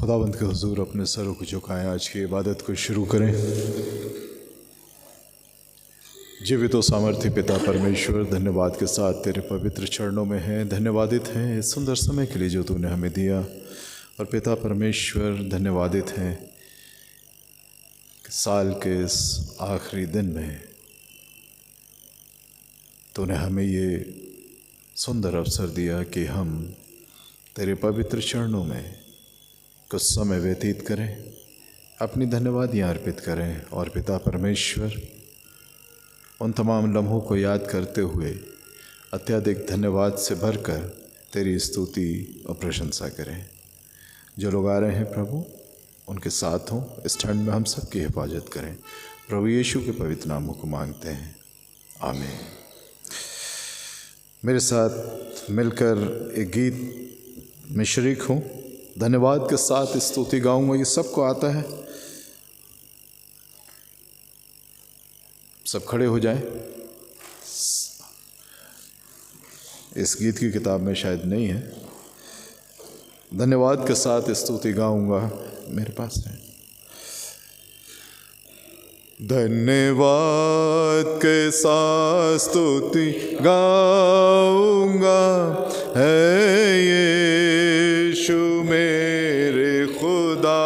खुदावंद के हुजूर अपने सरों को झुकाएं, आज की इबादत को शुरू करें। जीवित और सामर्थ्य पिता परमेश्वर, धन्यवाद के साथ तेरे पवित्र चरणों में हैं, धन्यवादित हैं इस सुंदर समय के लिए जो तूने हमें दिया। और पिता परमेश्वर धन्यवादित हैं कि साल के इस आखिरी दिन में तूने हमें ये सुंदर अवसर दिया कि हम तेरे पवित्र चरणों में कुछ समय व्यतीत करें, अपनी धन्यवादियाँ अर्पित करें। और पिता परमेश्वर उन तमाम लम्हों को याद करते हुए अत्यधिक धन्यवाद से भरकर तेरी स्तुति और प्रशंसा करें। जो लोग आ रहे हैं प्रभु, उनके साथ हों, इस ठंड में हम सबकी हिफाजत करें। प्रभु यीशु के पवित्र नामों को मांगते हैं, आमीन। मेरे साथ मिलकर एक गीत में शरीक हूँ। धन्यवाद के साथ स्तुति गाऊंगा, ये सबको आता है। सब खड़े हो जाएं। इस गीत की किताब में शायद नहीं है। धन्यवाद के साथ स्तुति गाऊंगा, मेरे पास है। धन्यवाद के साथ स्तुति गाऊंगा, है यीशु मेरे खुदा।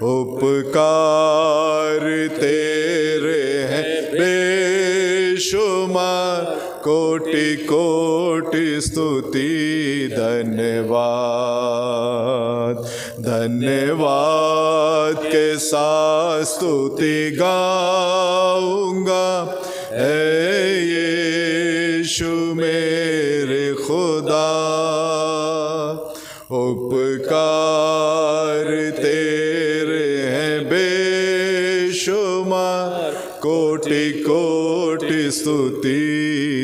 उपकार तेरे हैं बेशुमार, कोटि कोटि स्तुति धन्यवाद। धन्यवाद के साथ स्तुति गाऊंगा, है यीशु मेरे खुदा। उपकार तेरे हैं बेशुमार, कोटि कोटि स्तुति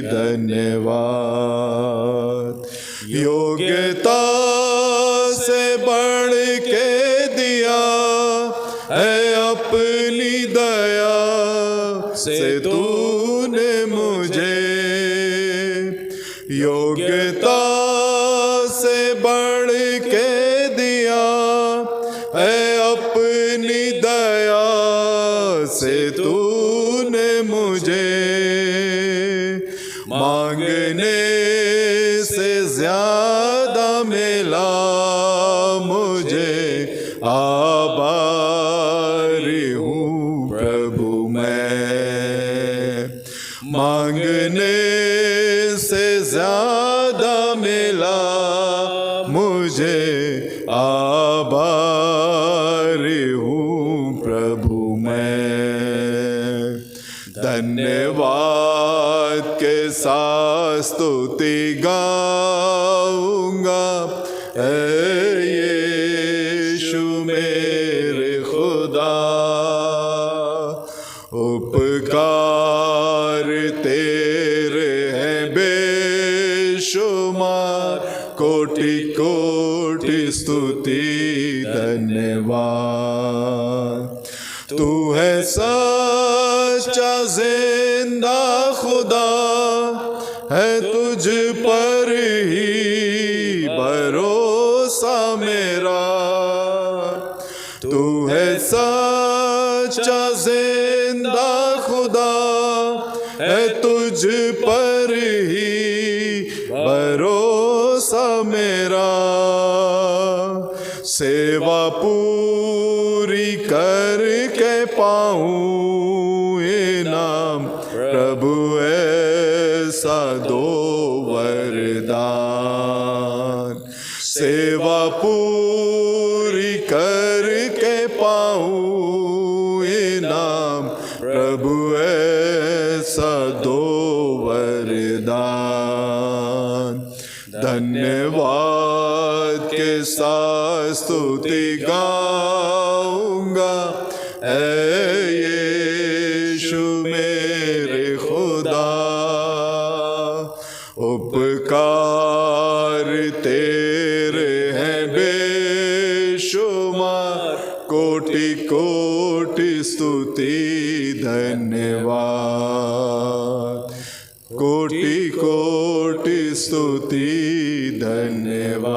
धन्यवाद। योग्यता से बढ़ के दिया है अपनी दया से तूने मुझे। योग्यता से बढ़ के दिया है अपनी दया से तूने मुझे। मांगने से ज्यादा मिला मुझे, आभारी हूँ प्रभु मैं। मांगने से ज्यादा मिला मुझे, आभारी हूँ प्रभु मैं। धन्यवाद के साथ स्तुति गाऊंगा, है यीशु मेरे खुदा। उपकार तेरे हैं बेशुमार, कोटि कोटि स्तुति धन्यवाद। तू है सच्चा जिंदा खुदा, है तुझ पर ही भरोसा मेरा। तू है सच्चा जिंदा खुदा, है तुझ पर ही भरोसा मेरा। सेवा पूरी करके पाऊं इनाम, प्रभु ऐसा दो वरदान। सेवा पूरी करके पाऊं इनाम, प्रभु ऐसा दो वरदान। धन्यवाद के साथ स्तुति गाऊंगा, है यीशु मेरे खुदा। उपकार तेरे हैं बेशुमार, कोटि कोटि स्तुति धन्यवाद। कोटि कोटि स्तुति धन्यवाद।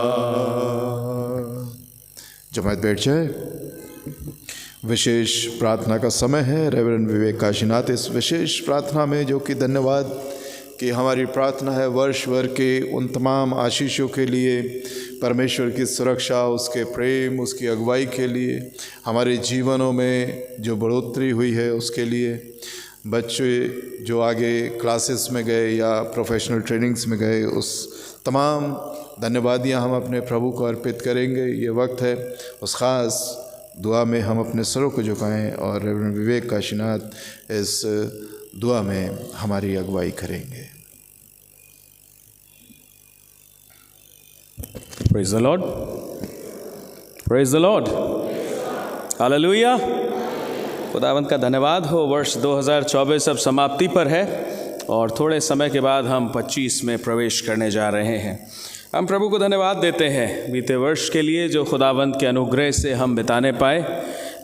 जमात बैठ जाए। विशेष प्रार्थना का समय है। रेवरेंड विवेक काशीनाथ इस विशेष प्रार्थना में, जो कि धन्यवाद कि हमारी प्रार्थना है वर्ष भर के उन तमाम आशीषों के लिए, परमेश्वर की सुरक्षा, उसके प्रेम, उसकी अगुवाई के लिए, हमारे जीवनों में जो बढ़ोतरी हुई है उसके लिए, बच्चे जो आगे क्लासेस में गए या प्रोफेशनल ट्रेनिंग्स में गए, उस तमाम धन्यवादियाँ हम अपने प्रभु को अर्पित करेंगे। ये वक्त है उस ख़ास दुआ में हम अपने सरों को झुकाएं और रेवरेंड विवेक काशीनाथ इस दुआ में हमारी अगुवाई करेंगे। Praise the Lord. Praise the Lord. Hallelujah. खुदावंत का धन्यवाद हो। वर्ष 2024 अब समाप्ति पर है और थोड़े समय के बाद हम 25 में प्रवेश करने जा रहे हैं। हम प्रभु को धन्यवाद देते हैं बीते वर्ष के लिए जो खुदावंत के अनुग्रह से हम बिताने पाए।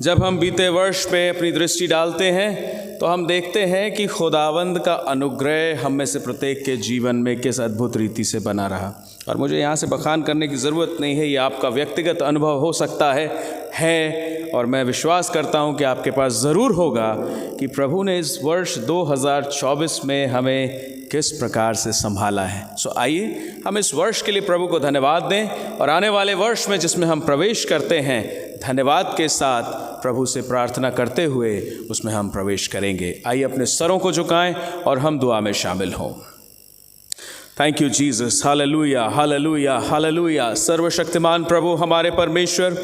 जब हम बीते वर्ष पे अपनी दृष्टि डालते हैं तो हम देखते हैं कि खुदावंद का अनुग्रह हम में से प्रत्येक के जीवन में किस अद्भुत रीति से बना रहा। और मुझे यहाँ से बखान करने की ज़रूरत नहीं है, ये आपका व्यक्तिगत अनुभव हो सकता है और मैं विश्वास करता हूँ कि आपके पास ज़रूर होगा कि प्रभु ने इस वर्ष 2024 में हमें किस प्रकार से संभाला है। सो आइए हम इस वर्ष के लिए प्रभु को धन्यवाद दें और आने वाले वर्ष में जिसमें हम प्रवेश करते हैं, धन्यवाद के साथ प्रभु से प्रार्थना करते हुए उसमें हम प्रवेश करेंगे। आइए अपने सरों को झुकाएं और हम दुआ में शामिल हों। Thank you Jesus. Hallelujah, hallelujah, hallelujah. सर्वशक्तिमान प्रभु हमारे परमेश्वर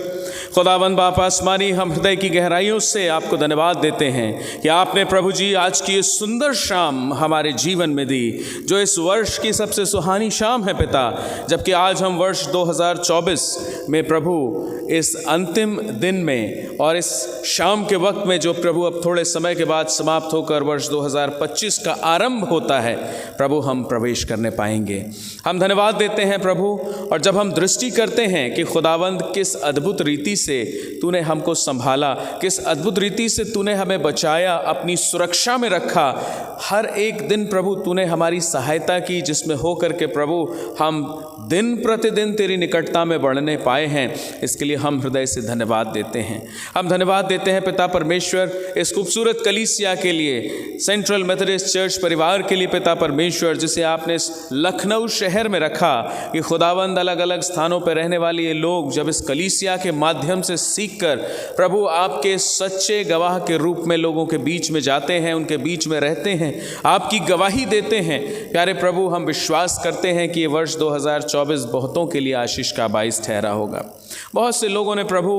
खुदावंद बाप आसमानी, हम हृदय की गहराइयों से आपको धन्यवाद देते हैं कि आपने प्रभु जी आज की इस सुंदर शाम हमारे जीवन में दी, जो इस वर्ष की सबसे सुहानी शाम है पिता। जबकि आज हम वर्ष 2024 में प्रभु इस अंतिम दिन में और इस शाम के वक्त में जो प्रभु अब थोड़े समय के बाद समाप्त होकर वर्ष 2025 का आरंभ होता है, प्रभु हम प्रवेश करने पाएंगे। हम धन्यवाद देते हैं प्रभु। और जब हम दृष्टि करते हैं कि खुदावंद किस अद्भुत रीति से तूने हमको संभाला, किस अद्भुत रीति से तूने हमें बचाया, अपनी सुरक्षा में रखा, हर एक दिन प्रभु तूने हमारी सहायता की, जिसमें होकर के प्रभु हम दिन प्रतिदिन तेरी निकटता में बढ़ने पाए हैं। इसके लिए हम हृदय से धन्यवाद देते हैं। हम धन्यवाद देते हैं पिता परमेश्वर इस खूबसूरत कलीसिया के लिए, सेंट्रल मेथोडिस्ट चर्च परिवार के लिए पिता परमेश्वर, जिसे आपने इस लखनऊ शहर में रखा कि खुदावंद अलग अलग स्थानों पर रहने वाले ये लोग जब इस कलीसिया के माध्यम से सीखकर प्रभु आपके सच्चे गवाह के रूप में लोगों के बीच में जाते हैं, उनके बीच में रहते हैं, आपकी गवाही देते हैं। प्यारे प्रभु, हम विश्वास करते हैं कि ये वर्ष 2024 बहुतों के लिए आशीष का बाइस ठहरा होगा। बहुत से लोगों ने प्रभु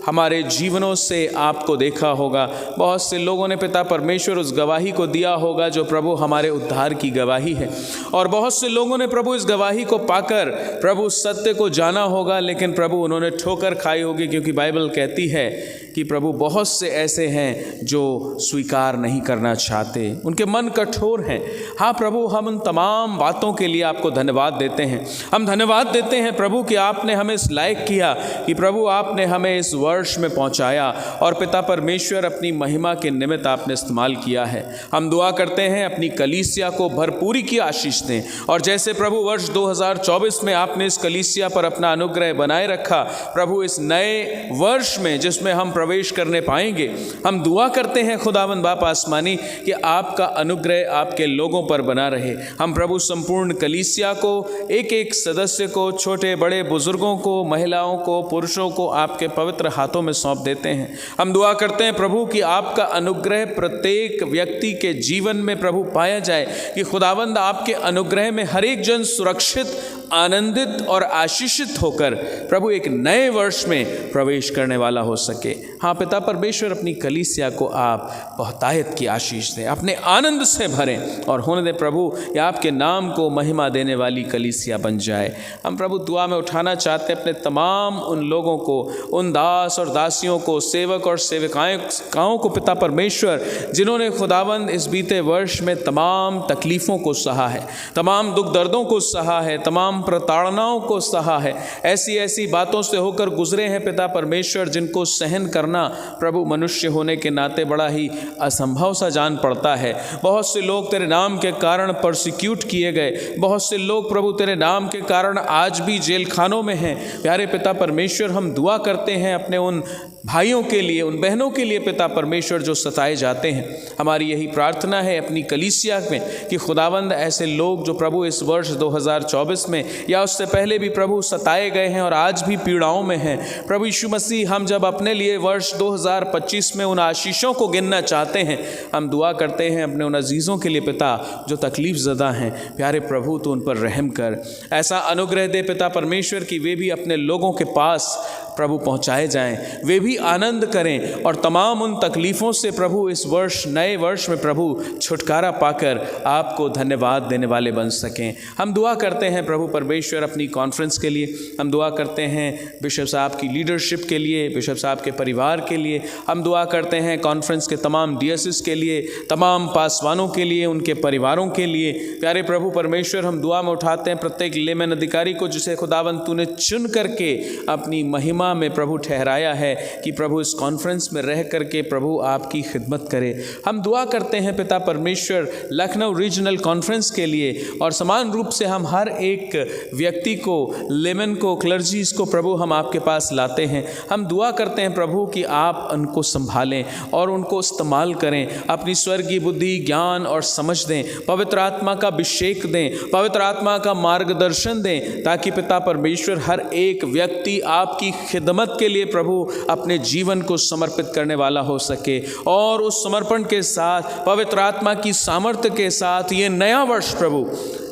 हमारे जीवनों से आपको देखा होगा, बहुत से लोगों ने पिता परमेश्वर उस गवाही को दिया होगा जो प्रभु हमारे उद्धार की गवाही है। और बहुत से लोगों ने प्रभु इस गवाही को पाकर प्रभु सत्य को जाना होगा, लेकिन प्रभु उन्होंने ठोकर खाई होगी, क्योंकि बाइबल कहती है कि प्रभु बहुत से ऐसे हैं जो स्वीकार नहीं करना चाहते, उनके मन कठोर हैं। हाँ प्रभु, हम उन तमाम बातों के लिए आपको धन्यवाद देते हैं। हम धन्यवाद देते हैं प्रभु कि आपने हमें इस लायक किया कि प्रभु आपने हमें इस वर्ष में पहुंचाया और पिता परमेश्वर अपनी महिमा के निमित्त आपने इस्तेमाल किया है। हम दुआ करते हैं अपनी कलीसिया को भरपूरी की आशीष दें, और जैसे प्रभु वर्ष 2024 में आपने इस कलीसिया पर अपना अनुग्रह बनाए रखा, प्रभु इस नए वर्ष में जिसमें हम प्रवेश करने पाएंगे, हम दुआ करते हैं खुदावंद बाप आसमानी कि आपका अनुग्रह आपके लोगों पर बना रहे। हम प्रभु संपूर्ण कलीसिया को, एक एक सदस्य को, छोटे बड़े बुजुर्गों को, महिलाओं को, पुरुषों को आपके पवित्र हाथों में सौंप देते हैं। हम दुआ करते हैं प्रभु कि आपका अनुग्रह प्रत्येक व्यक्ति के जीवन में प्रभु पाया जाए, कि खुदावंद आपके अनुग्रह में हर एक जन सुरक्षित, आनंदित और आशीषित होकर प्रभु एक नए वर्ष में प्रवेश करने वाला हो सके। हाँ पिता परमेश्वर, अपनी कलीसिया को आप बहुतायत की आशीष दें, अपने आनंद से भरें और होने दें प्रभु ये आपके नाम को महिमा देने वाली कलीसिया बन जाए। हम प्रभु दुआ में उठाना चाहते हैं अपने तमाम उन लोगों को, उन दास और दासियों को, सेवक और सेविकाओं को पिता परमेश्वर, जिन्होंने खुदावंद इस बीते वर्ष में तमाम तकलीफ़ों को सहा है, तमाम दुख दर्दों को सहा है, तमाम प्रताड़नाओं को सहा है, ऐसी ऐसी बातों से होकर गुजरे हैं पिता परमेश्वर, जिनको सहन करना प्रभु मनुष्य होने के नाते बड़ा ही असंभव सा जान पड़ता है। बहुत से लोग तेरे नाम के कारण परसिक्यूट किए गए, बहुत से लोग प्रभु तेरे नाम के कारण आज भी जेल खानों में हैं। प्यारे पिता परमेश्वर, हम दुआ करते हैं अपने उन भाइयों के लिए, उन बहनों के लिए पिता परमेश्वर जो सताए जाते हैं। हमारी यही प्रार्थना है अपनी कलीसिया में कि खुदावंद ऐसे लोग जो प्रभु इस वर्ष 2024 में या उससे पहले भी प्रभु सताए गए हैं और आज भी पीड़ाओं में हैं, प्रभु यीशु मसीह, हम जब अपने लिए वर्ष 2025 में उन आशीषों को गिनना चाहते हैं, हम दुआ करते हैं अपने उन अजीज़ों के लिए पिता जो तकलीफ़ ज़दा हैं। प्यारे प्रभु, तो उन पर रहम कर, ऐसा अनुग्रह दे पिता परमेश्वर कि वे भी अपने लोगों के पास प्रभु पहुंचाए जाएं, वे भी आनंद करें और तमाम उन तकलीफ़ों से प्रभु इस वर्ष, नए वर्ष में प्रभु छुटकारा पाकर आपको धन्यवाद देने वाले बन सकें। हम दुआ करते हैं प्रभु परमेश्वर अपनी कॉन्फ्रेंस के लिए, हम दुआ करते हैं बिशप साहब की लीडरशिप के लिए, बिशप साहब के परिवार के लिए, हम दुआ करते हैं कॉन्फ्रेंस के तमाम डीएसएस के लिए, तमाम पासवानों के लिए, उनके परिवारों के लिए। प्यारे प्रभु परमेश्वर, हम दुआ में उठाते हैं प्रत्येक लेमन अधिकारी को जिसे खुदावंद तूने चुन करके अपनी महिमा में प्रभु ठहराया है कि प्रभु इस कॉन्फ्रेंस में रह करके प्रभु आपकी खिदमत करे। हम दुआ करते हैं पिता परमेश्वर लखनऊ रीजनल कॉन्फ्रेंस के लिए, और समान रूप से हम हर एक व्यक्ति को, लेमन को, क्लर्जीज को प्रभु हम आपके पास लाते हैं। हम दुआ करते हैं प्रभु कि आप उनको संभालें और उनको इस्तेमाल करें, अपनी स्वर्गीय बुद्धि, ज्ञान और समझ दें, पवित्र आत्मा का अभिषेक दें, पवित्र आत्मा का मार्गदर्शन दें, ताकि पिता परमेश्वर हर एक व्यक्ति आपकी खिदमत के लिए प्रभु अपने जीवन को समर्पित करने वाला हो सके, और उस समर्पण के साथ, पवित्र आत्मा की सामर्थ्य के साथ ये नया वर्ष प्रभु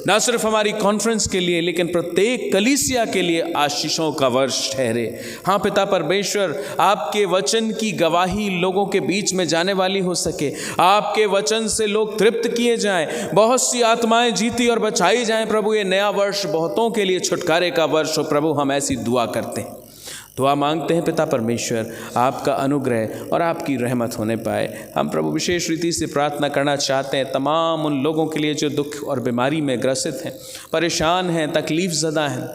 न सिर्फ हमारी कॉन्फ्रेंस के लिए लेकिन प्रत्येक कलीसिया के लिए आशीषों का वर्ष ठहरे। हाँ पिता परमेश्वर, आपके वचन की गवाही लोगों के बीच में जाने वाली हो सके, आपके वचन से लोग तृप्त किए जाएं, बहुत सी आत्माएं जीती और बचाई जाएं। प्रभु ये नया वर्ष बहुतों के लिए छुटकारे का वर्ष हो प्रभु, हम ऐसी दुआ करते हैं, दुआ मांगते हैं पिता परमेश्वर, आपका अनुग्रह और आपकी रहमत होने पाए। हम प्रभु विशेष रीति से प्रार्थना करना चाहते हैं तमाम उन लोगों के लिए जो दुख और बीमारी में ग्रसित हैं, परेशान हैं, तकलीफ़ ज़दा हैं,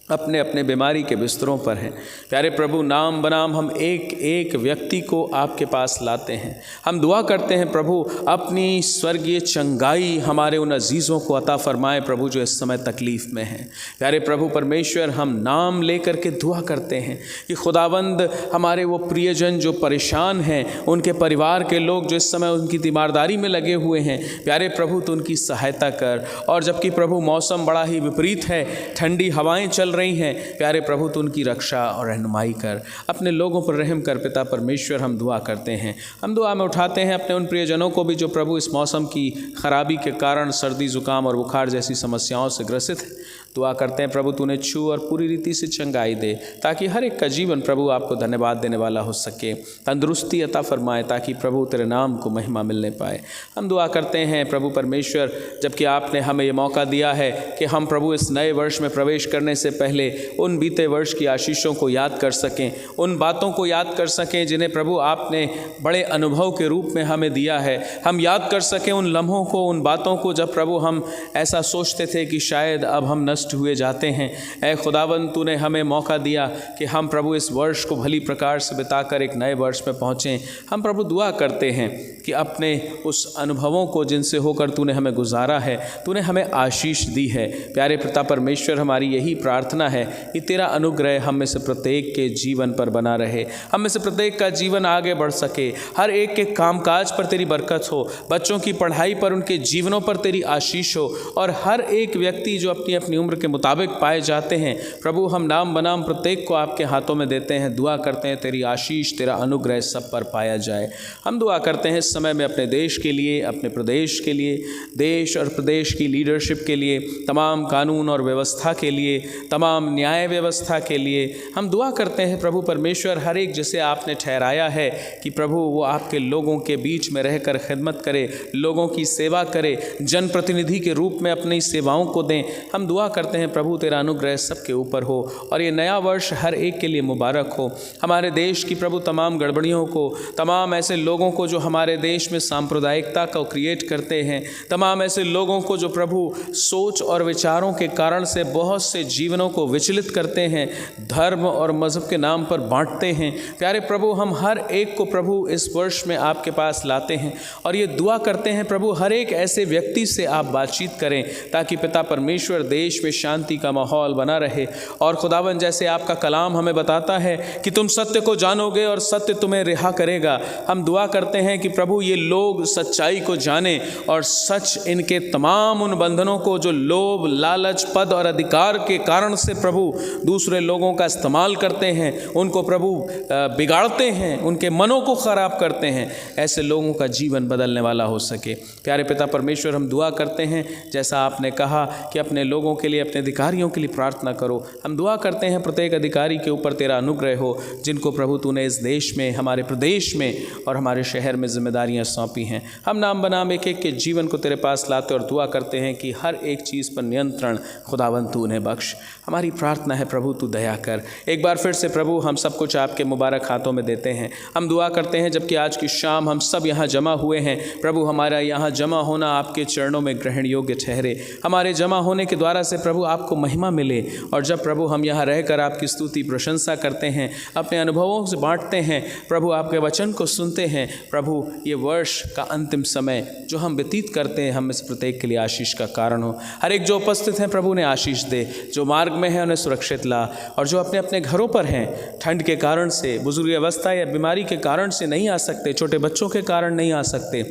अपने अपने बीमारी के बिस्तरों पर हैं। प्यारे प्रभु, नाम बनाम हम एक एक व्यक्ति को आपके पास लाते हैं। हम दुआ करते हैं प्रभु, अपनी स्वर्गीय चंगाई हमारे उन अजीज़ों को अता फरमाए प्रभु जो इस समय तकलीफ़ में हैं। प्यारे प्रभु परमेश्वर, हम नाम लेकर के दुआ करते हैं कि खुदावंद हमारे वो प्रियजन जो परेशान हैं, उनके परिवार के लोग जो इस समय उनकी तीमारदारी में लगे हुए हैं, प्यारे प्रभु तो उनकी सहायता कर। और जबकि प्रभु मौसम बड़ा ही विपरीत है, ठंडी हवाएँ चल रही हैं, प्यारे प्रभु तो उनकी रक्षा और रहनुमाई कर, अपने लोगों पर रहम कर पिता परमेश्वर। हम दुआ करते हैं, हम दुआ में उठाते हैं अपने उन प्रियजनों को भी जो प्रभु इस मौसम की खराबी के कारण सर्दी, जुकाम और बुखार जैसी समस्याओं से ग्रसित है। दुआ करते हैं प्रभु तूने छू और पूरी रीति से चंगाई दे, ताकि हर एक का जीवन प्रभु आपको धन्यवाद देने वाला हो सके, तंदुरुस्ती अता फरमाए, ताकि प्रभु तेरे नाम को महिमा मिलने पाए। हम दुआ करते हैं प्रभु परमेश्वर, जबकि आपने हमें ये मौका दिया है कि हम प्रभु इस नए वर्ष में प्रवेश करने से पहले उन बीते वर्ष की आशीषों को याद कर सकें, उन बातों को याद कर सकें जिन्हें प्रभु आपने बड़े अनुभव के रूप में हमें दिया है। हम याद कर सकें उन लम्हों को, उन बातों को जब प्रभु हम ऐसा सोचते थे कि शायद अब हम नष्ट हुए जाते हैं। ऐ खुदावंद, तूने हमें मौका दिया कि हम प्रभु इस वर्ष को भली प्रकार से बिताकर एक नए वर्ष में पहुँचें। हम प्रभु दुआ करते हैं कि अपने उस अनुभवों को जिनसे होकर तूने हमें गुजारा है, तूने हमें आशीष दी है। प्यारे पिता परमेश्वर, हमारी यही प्रार्थना है कि तेरा अनुग्रह हम में से प्रत्येक के जीवन पर बना रहे, हम में से प्रत्येक का जीवन आगे बढ़ सके, हर एक के कामकाज पर तेरी बरकत हो, बच्चों की पढ़ाई पर, उनके जीवनों पर तेरी आशीष हो, और हर एक व्यक्ति जो अपनी अपनी उम्र के मुताबिक पाए जाते हैं प्रभु, हम नाम बनाम प्रत्येक को आपके हाथों में देते हैं। दुआ करते हैं तेरी आशीष, तेरा अनुग्रह सब पर पाया जाए। हम दुआ करते हैं इस समय में अपने देश के लिए, अपने प्रदेश के लिए, देश और प्रदेश की लीडरशिप के लिए, तमाम कानून और व्यवस्था के लिए, तमाम न्याय व्यवस्था के लिए। हम दुआ करते हैं प्रभु परमेश्वर, हर एक जिसे आपने ठहराया है कि प्रभु वो आपके लोगों के बीच में रहकर खिदमत करे, लोगों की सेवा करे, जनप्रतिनिधि के रूप में अपनी सेवाओं को दें। हम दुआ करते हैं प्रभु तेरा अनुग्रह सबके ऊपर हो और ये नया वर्ष हर एक के लिए मुबारक हो। हमारे देश की प्रभु तमाम गड़बड़ियों को, तमाम ऐसे लोगों को जो हमारे देश में सांप्रदायिकता को क्रिएट करते हैं, तमाम ऐसे लोगों को जो प्रभु सोच और विचारों के कारण से बहुत से जीवनों को विचलित करते हैं, धर्म और मज़हब के नाम पर बांटते हैं। प्यारे प्रभु, हम हर एक को प्रभु इस वर्ष में आपके पास लाते हैं और ये दुआ करते हैं प्रभु, हर एक ऐसे व्यक्ति से आप बातचीत करें ताकि पिता परमेश्वर देश में शांति का माहौल बना रहे। और खुदावन, जैसे आपका कलाम हमें बताता है कि तुम सत्य को जानोगे और सत्य तुम्हें रिहा करेगा, हम दुआ करते हैं कि प्रभु ये लोग सच्चाई को जाने और सच इनके तमाम उन बंधनों को जो लोभ, लालच, पद और अधिकार के कारण से प्रभु दूसरे लोगों का इस्तेमाल करते हैं, उनको प्रभु बिगाड़ते हैं, उनके मनों को ख़राब करते हैं, ऐसे लोगों का जीवन बदलने वाला हो सके। प्यारे पिता परमेश्वर, हम दुआ करते हैं जैसा आपने कहा कि अपने लोगों के लिए, अपने अधिकारियों के लिए प्रार्थना करो। हम दुआ करते हैं प्रत्येक अधिकारी के ऊपर तेरा अनुग्रह हो, जिनको प्रभु तूने इस देश में, हमारे प्रदेश में और हमारे शहर में जिम्मेदारियां सौंपी हैं। हम नाम बनाम एक एक के जीवन को तेरे पास लाते और दुआ करते हैं कि हर एक चीज़ पर नियंत्रण खुदावंद तू उन्हें बख्श। हमारी प्रार्थना है प्रभु, तू दया कर। एक बार फिर से प्रभु हम सब कुछ आपके मुबारक हाथों में देते हैं। हम दुआ करते हैं जबकि आज की शाम हम सब यहाँ जमा हुए हैं प्रभु, हमारा यहाँ जमा होना आपके चरणों में ग्रहण योग्य ठहरे। हमारे जमा होने के द्वारा से प्रभु आपको महिमा मिले, और जब प्रभु हम यहाँ रहकर आपकी स्तुति प्रशंसा करते हैं, अपने अनुभवों से बांटते हैं प्रभु, आपके वचन को सुनते हैं प्रभु, ये वर्ष का अंतिम समय जो हम व्यतीत करते हैं, हम इस प्रत्येक के लिए आशीष का कारण हो। हर एक जो उपस्थित हैं प्रभु ने आशीष दे, जो मार्ग में है उन्हें सुरक्षित ला, और जो अपने अपने घरों पर हैं, ठंड के कारण से, बुजुर्ग अवस्था या बीमारी के कारण से नहीं आ सकते, छोटे बच्चों के कारण नहीं आ सकते,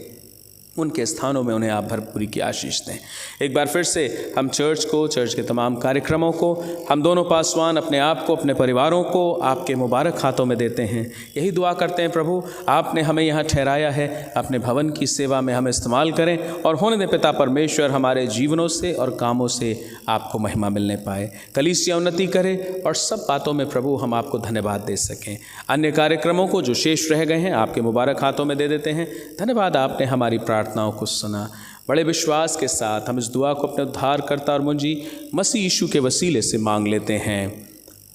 उनके स्थानों में उन्हें आप भरपूरी की आशीष दें। एक बार फिर से हम चर्च को, चर्च के तमाम कार्यक्रमों को, हम दोनों पासवान अपने आप को, अपने परिवारों को आपके मुबारक हाथों में देते हैं। यही दुआ करते हैं प्रभु, आपने हमें यहाँ ठहराया है, अपने भवन की सेवा में हमें इस्तेमाल करें, और होने दे पिता परमेश्वर हमारे जीवनों से और कामों से आपको महिमा मिलने पाए। कलीसिया उन्नति करे और सब बातों में प्रभु हम आपको धन्यवाद दे सकें। अन्य कार्यक्रमों को जो शेष रह गए हैं आपके मुबारक हाथों में दे देते हैं। धन्यवाद, आपने हमारी प्रार्थनाओं को सुना। बड़े विश्वास के साथ हम इस दुआ को अपने उद्धारकर्ता और मुंजी मसीह यीशु के वसीले से मांग लेते हैं,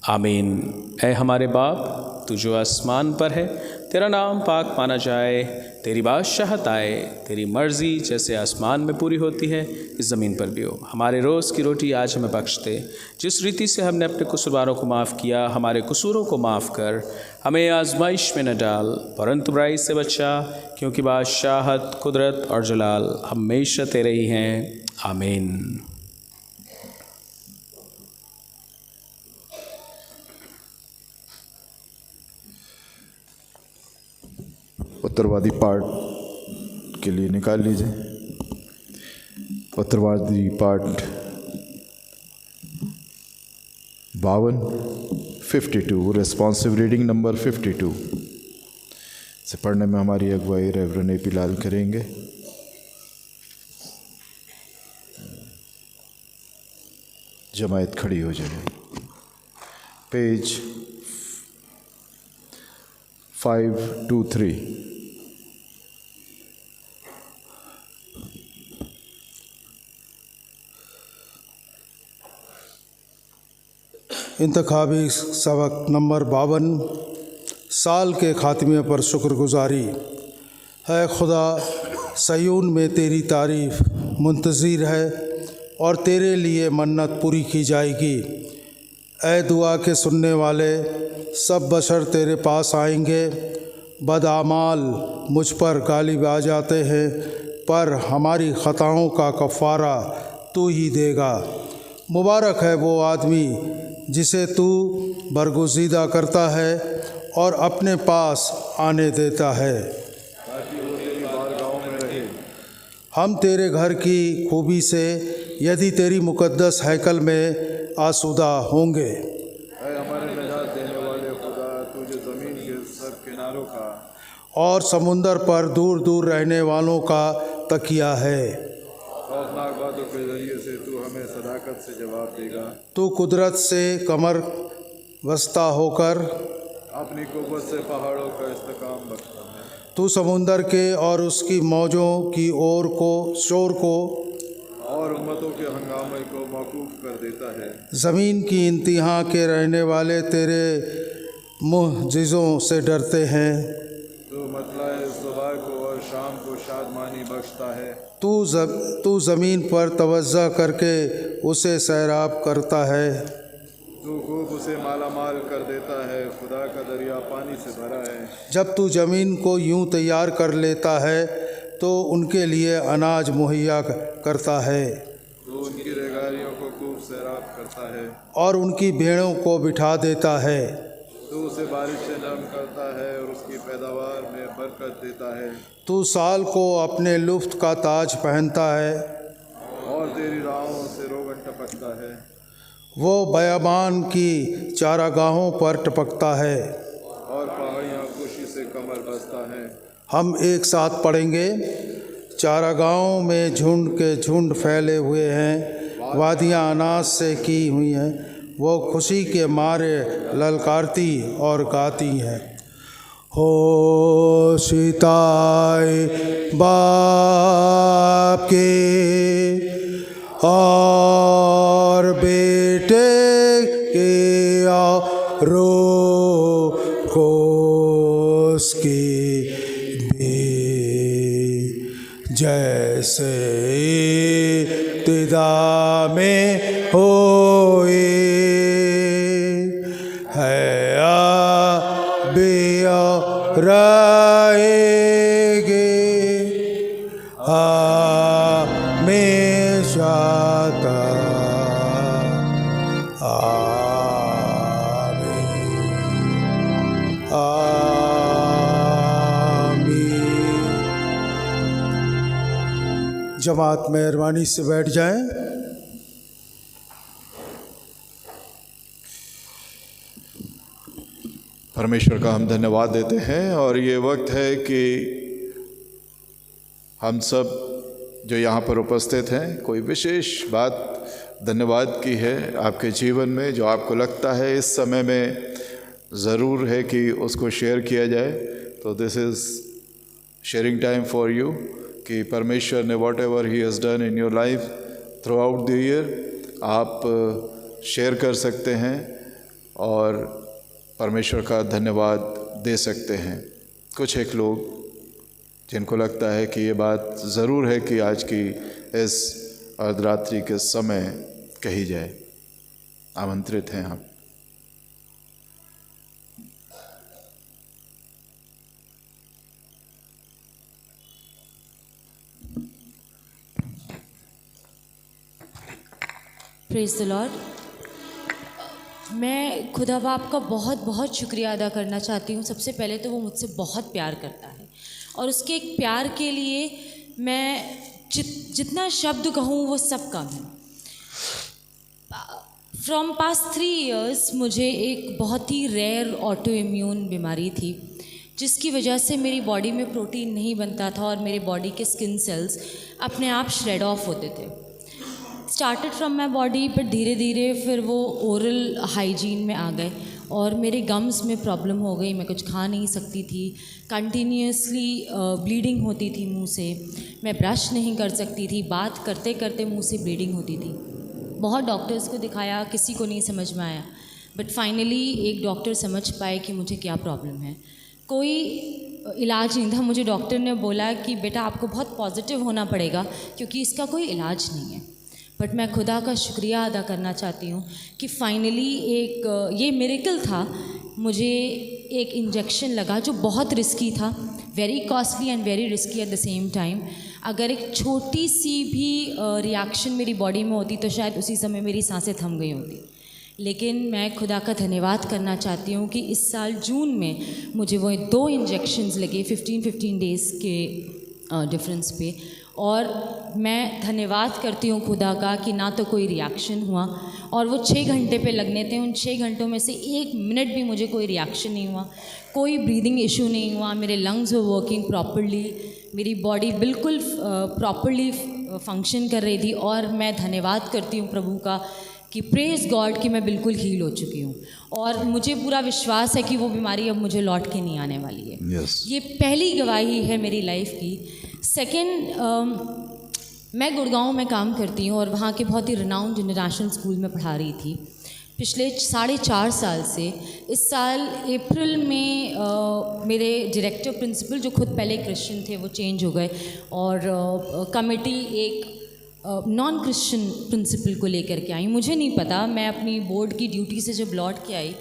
आमीन। ऐ हमारे बाप, तू जो आसमान पर है, तेरा नाम पाक माना जाए, तेरी बादशाहत आए, तेरी मर्जी जैसे आसमान में पूरी होती है इस ज़मीन पर भी हो। हमारे रोज़ की रोटी आज हमें बख्श दे, जिस रीति से हमने अपने कसूरवारों को माफ़ किया, हमारे कसूरों को माफ़ कर, हमें आजमाइश में न डाल, परंतु बुराई से बचा, क्योंकि बादशाहत, कुदरत और जलाल हमेशा तेरे ही हैं, आमीन। उत्तरवादी पाठ के लिए निकाल लीजिए। उत्तरवादी पाठ 52 रिस्पॉन्सिव रीडिंग नंबर 52 से पढ़ने में हमारी अगुवाई रेवरेंड ए.पी. लाल करेंगे। जमायत खड़ी हो जाए। पेज 523। इंतखाबी सबक नंबर 52, साल के खात्मे पर शुक्रगुजारी। है खुदा, सयून में तेरी तारीफ़ मुंतज़िर है और तेरे लिए मन्नत पूरी की जाएगी। ऐ दुआ के सुनने वाले, सब बशर तेरे पास आएंगे। बदआमाल मुझ पर गालिब आ जाते हैं, पर हमारी ख़ताओं का कफ़ारा तू ही देगा। मुबारक है वो आदमी जिसे तू बरगुज़ीदा करता है और अपने पास आने देता है, ताकि वो तेरी बारगाहों में रहे। हम तेरे घर की खूबी से यदि तेरी मुक़द्दस हैकल में आसूदा होंगे। हमारे निजात देने वाले खुदा, तू जो ज़मीन के सब किनारों का और समुंदर पर दूर दूर रहने वालों का तकिया है। खौफनाक बातों के ज़रिए से तू हमें सदाकत से जवाब देगा। तू कुदरत से कमर बस्ता होकर अपनी कुव्वत से पहाड़ों का इस्तेकाम बख्शता है। तू समुंदर के और उसकी मौजों की ओर को शोर को और उम्मतों के हंगामे को मौकूफ़ कर देता है। ज़मीन की इंतहा के रहने वाले तेरे मुअजिज़ों से डरते हैं। तू मतलाए सुबह को और शाम गुलाम को शादमानी बख्शता है। तू ज़मीन पर तवज्जो करके उसे सैराब करता है। तू खूब उसे मालामाल कर देता है, खुदा का दरिया पानी से भरा है। जब तू ज़मीन को यूं तैयार कर लेता है तो उनके लिए अनाज मुहैया करता है। तू उनकी रेगारियों को खूब सैराब करता है और उनकी भेड़ों को बिठा देता है। तू उसे बारिश से नरम करता है और उसकी पैदावार में बरकत देता है। तू साल को अपने लुफ्त का ताज पहनता है। और तेरी राहों से रोगन टपकता है। वो बयाबान की चारागाहों पर टपकता है। और पहाड़ियाँ खुशी से कमर बसता है। हम एक साथ पढ़ेंगे। चारागाहों में झुंड के झुंड फैले हुए हैं, वादियाँ अनाज से की हुई हैं, वो खुशी के मारे ललकारती और गाती हैं। हो सीताए बाप के और बेटे के रो को उसकी भी जैसे इब्तिदा में होए है अभी और रहेगे हमेशा तक। आमीन आमीन। जमात मेहरबानी से बैठ जाएं। परमेश्वर का हम धन्यवाद देते हैं और ये वक्त है कि हम सब जो यहाँ पर उपस्थित हैं, कोई विशेष बात धन्यवाद की है आपके जीवन में जो आपको लगता है इस समय में ज़रूर है कि उसको शेयर किया जाए। तो this is sharing time for you कि परमेश्वर ने what ever he has done in your life through out the year आप शेयर कर सकते हैं और परमेश्वर का धन्यवाद दे सकते हैं। कुछ एक लोग जिनको लगता है कि ये बात ज़रूर है कि आज की इस अर्धरात्रि के समय कही जाए, आमंत्रित हैं आप। Praise the Lord. मैं खुदा बाप का बहुत बहुत शुक्रिया अदा करना चाहती हूँ। सबसे पहले तो वो मुझसे बहुत प्यार करता है और उसके एक प्यार के लिए मैं जितना शब्द कहूँ वो सब कम है। फ्रॉम पास्ट 3 इयर्स मुझे एक बहुत ही रेयर ऑटो इम्यून बीमारी थी जिसकी वजह से मेरी बॉडी में प्रोटीन नहीं बनता था और मेरे बॉडी के स्किन सेल्स अपने आप श्रेड ऑफ होते थे। स्टार्टेड फ्रॉम माई बॉडी, पर धीरे धीरे फिर वो ओरल हाइजीन में आ गए और मेरे गम्स में प्रॉब्लम हो गई। मैं कुछ खा नहीं सकती थी, कंटिन्यूसली ब्लीडिंग होती थी मुंह से, मैं ब्रश नहीं कर सकती थी, बात करते करते मुंह से ब्लीडिंग होती थी। बहुत डॉक्टर्स को दिखाया, किसी को नहीं समझ में आया, बट फाइनली एक डॉक्टर समझ पाए कि मुझे क्या प्रॉब्लम है। कोई इलाज नहीं था। मुझे डॉक्टर ने बोला कि बेटा आपको बहुत पॉजिटिव होना पड़ेगा क्योंकि इसका कोई इलाज नहीं है। बट मैं खुदा का शुक्रिया अदा करना चाहती हूँ कि फाइनली एक ये मिरेकल था। मुझे एक इंजेक्शन लगा जो बहुत रिस्की था, very costly and very risky at the same time. अगर एक छोटी सी भी रिएक्शन मेरी बॉडी में होती तो शायद उसी समय मेरी सांसें थम गई होती। लेकिन मैं खुदा का धन्यवाद करना चाहती हूँ कि इस साल जून में मुझे वो 2 इंजेक्शन्स लगे 15 डेज़ के डिफरेंस पे, और मैं धन्यवाद करती हूँ खुदा का कि ना तो कोई रिएक्शन हुआ और वो 6 घंटे पे लगने थे। उन 6 घंटों में से 1 मिनट भी मुझे कोई रिएक्शन नहीं हुआ, कोई ब्रीदिंग इशू नहीं हुआ, मेरे लंग्स वर वर्किंग प्रॉपरली, मेरी बॉडी बिल्कुल प्रॉपरली फंक्शन कर रही थी। और मैं धन्यवाद करती हूँ प्रभु का कि प्रेज़ गॉड कि मैं बिल्कुल हील हो चुकी हूँ और मुझे पूरा विश्वास है कि वो बीमारी अब मुझे लौट के नहीं आने वाली है। ये पहली गवाही है मेरी लाइफ की। सेकेंड, मैं गुड़गांव में काम करती हूँ और वहाँ के बहुत ही रिनाउंड इंटरनेशनल स्कूल में पढ़ा रही थी। पिछले 4.5 साल से। इस साल अप्रैल में मेरे डायरेक्टर प्रिंसिपल, जो खुद पहले क्रिश्चियन थे, वो चेंज हो गए और कमेटी एक नॉन क्रिश्चियन प्रिंसिपल को लेकर के आई। मुझे नहीं पता, मैं अपनी बोर्ड की ड्यूटी से जब लौट के आई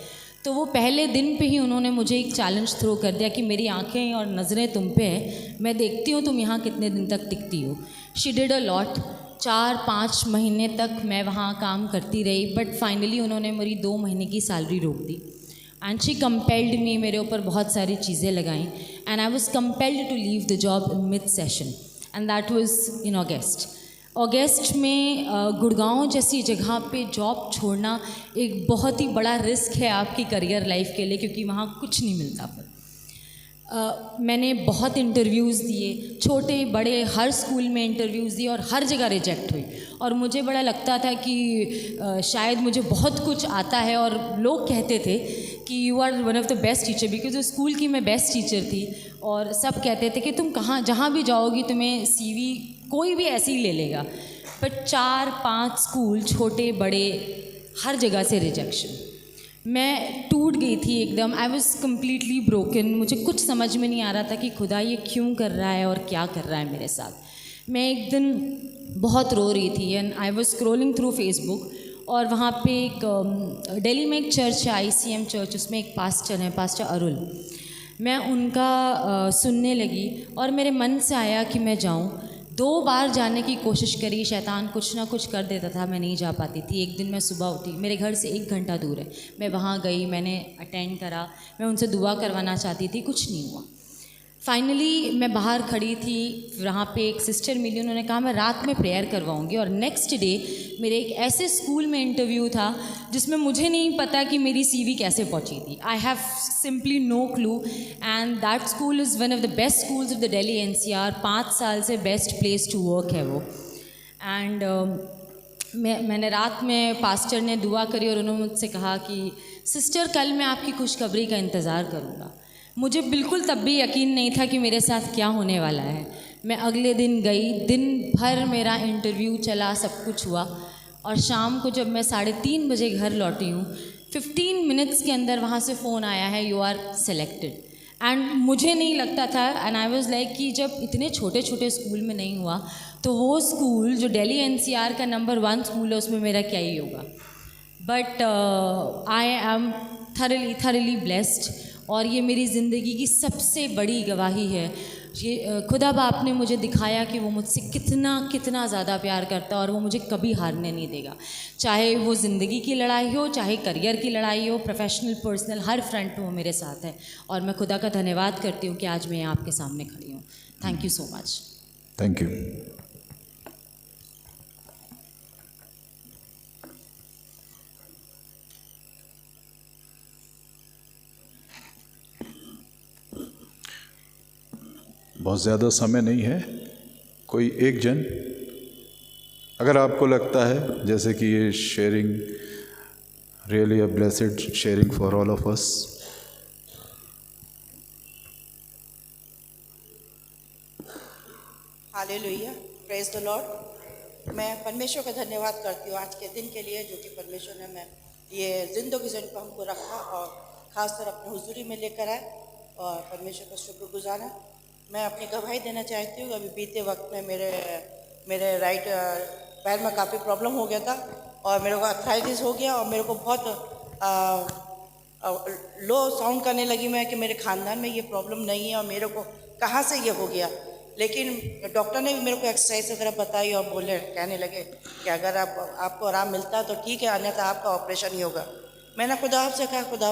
तो वो पहले दिन पे ही उन्होंने मुझे एक चैलेंज थ्रो कर दिया कि मेरी आंखें और नज़रें तुम पे हैं, मैं देखती हूँ तुम यहाँ कितने दिन तक टिकती हो। She did a lot. 4-5 महीने तक मैं वहाँ काम करती रही, बट फाइनली उन्होंने मेरी 2 महीने की सैलरी रोक दी एंड शी कंपेल्ड मी, मेरे ऊपर बहुत सारी चीज़ें लगाई and I was compelled to leave the job in mid session and that was in August में। गुड़गांव जैसी जगह पे जॉब छोड़ना एक बहुत ही बड़ा रिस्क है आपकी करियर लाइफ के लिए, क्योंकि वहाँ कुछ नहीं मिलता। पर मैंने बहुत इंटरव्यूज़ दिए, छोटे बड़े हर स्कूल में इंटरव्यूज़ दिए और हर जगह रिजेक्ट हुई। और मुझे बड़ा लगता था कि शायद मुझे बहुत कुछ आता है, और लोग कहते थे कि you are one of the best teacher, because school की मैं बेस्ट टीचर थी। और सब कहते थे कि तुम जहाँ भी जाओगी तुम्हें CV कोई भी ऐसे ही ले लेगा। बट 4-5 स्कूल, छोटे बड़े, हर जगह से रिजेक्शन। मैं टूट गई थी एकदम। I was completely broken. मुझे कुछ समझ में नहीं आ रहा था कि खुदा ये क्यों कर रहा है और क्या कर रहा है मेरे साथ। मैं एक दिन बहुत रो रही थी and I was scrolling through Facebook, और वहाँ पे एक दिल्ली में एक चर्च है, ICM चर्च, उसमें एक पास्टर हैं, पास्टर अरुल। मैं उनका सुनने लगी और मेरे मन से आया कि मैं जाऊँ। 2 बार जाने की कोशिश करी, शैतान कुछ ना कुछ कर देता था, मैं नहीं जा पाती थी। एक दिन मैं सुबह उठी, मेरे घर से 1 घंटा दूर है, मैं वहाँ गई, मैंने अटेंड करा, मैं उनसे दुआ करवाना चाहती थी, कुछ नहीं हुआ। फाइनली मैं बाहर खड़ी थी, वहाँ पे एक सिस्टर मिली, उन्होंने कहा मैं रात में प्रेयर करवाऊँगी। और नेक्स्ट डे मेरे एक ऐसे स्कूल में इंटरव्यू था जिसमें मुझे नहीं पता कि मेरी CV कैसे पहुँची थी। I have simply no clue and that school is one of the best schools of the Delhi NCR। 5 साल से बेस्ट प्लेस टू वर्क है वो। एंड मैंने रात में, पास्टर ने दुआ करी और उन्होंने मुझसे कहा कि सिस्टर कल मैं आपकी खुशखबरी का इंतज़ार करूँगा। मुझे बिल्कुल तब भी यकीन नहीं था कि मेरे साथ क्या होने वाला है। मैं अगले दिन गई, दिन भर मेरा इंटरव्यू चला, सब कुछ हुआ, और शाम को जब मैं 3:30 बजे घर लौटी हूँ, 15 मिनट्स के अंदर वहाँ से फ़ोन आया है, यू आर सेलेक्टेड। एंड मुझे नहीं लगता था, एंड आई वाज लाइक कि जब इतने छोटे छोटे स्कूल में नहीं हुआ तो वो स्कूल जो दिल्ली NCR का नंबर 1 स्कूल है, उसमें मेरा क्या ही होगा। But I am thoroughly blessed, और ये मेरी ज़िंदगी की सबसे बड़ी गवाही है। ये खुदा बाप ने मुझे दिखाया कि वो मुझसे कितना ज़्यादा प्यार करता है और वो मुझे कभी हारने नहीं देगा। चाहे वो ज़िंदगी की लड़ाई हो, चाहे करियर की लड़ाई हो, प्रोफेशनल पर्सनल, हर फ्रंट पे वो मेरे साथ है। और मैं खुदा का धन्यवाद करती हूँ कि आज मैं आपके सामने खड़ी हूँ। Thank you so much. Thank you. बहुत ज़्यादा समय नहीं है, कोई एक जन, अगर आपको लगता है जैसे कि ये sharing really a blessed sharing for all of us. Hallelujah, praise the Lord. मैं परमेश्वर का धन्यवाद करती हूँ आज के दिन के लिए, जो कि परमेश्वर ने मैं ये जिंदगी पर हमको रखा और ख़ासकर अपने हुजूरी में लेकर आए, और परमेश्वर का शुक्रगुजार है। मैं अपनी गवाही देना चाहती हूँ। अभी बीते वक्त में मेरे राइट पैर में काफ़ी प्रॉब्लम हो गया था, और मेरे को आर्थराइटिस हो गया, और मेरे को बहुत लो साउंड करने लगी मैं कि मेरे ख़ानदान में ये प्रॉब्लम नहीं है और मेरे को कहाँ से ये हो गया। लेकिन डॉक्टर ने भी मेरे को एक्सरसाइज वगैरह बताई और कहने लगे कि अगर आपको आराम मिलता है तो ठीक है, अन्यथा आपका ऑपरेशन ही होगा। मैंने खुदा से कहा, खुदा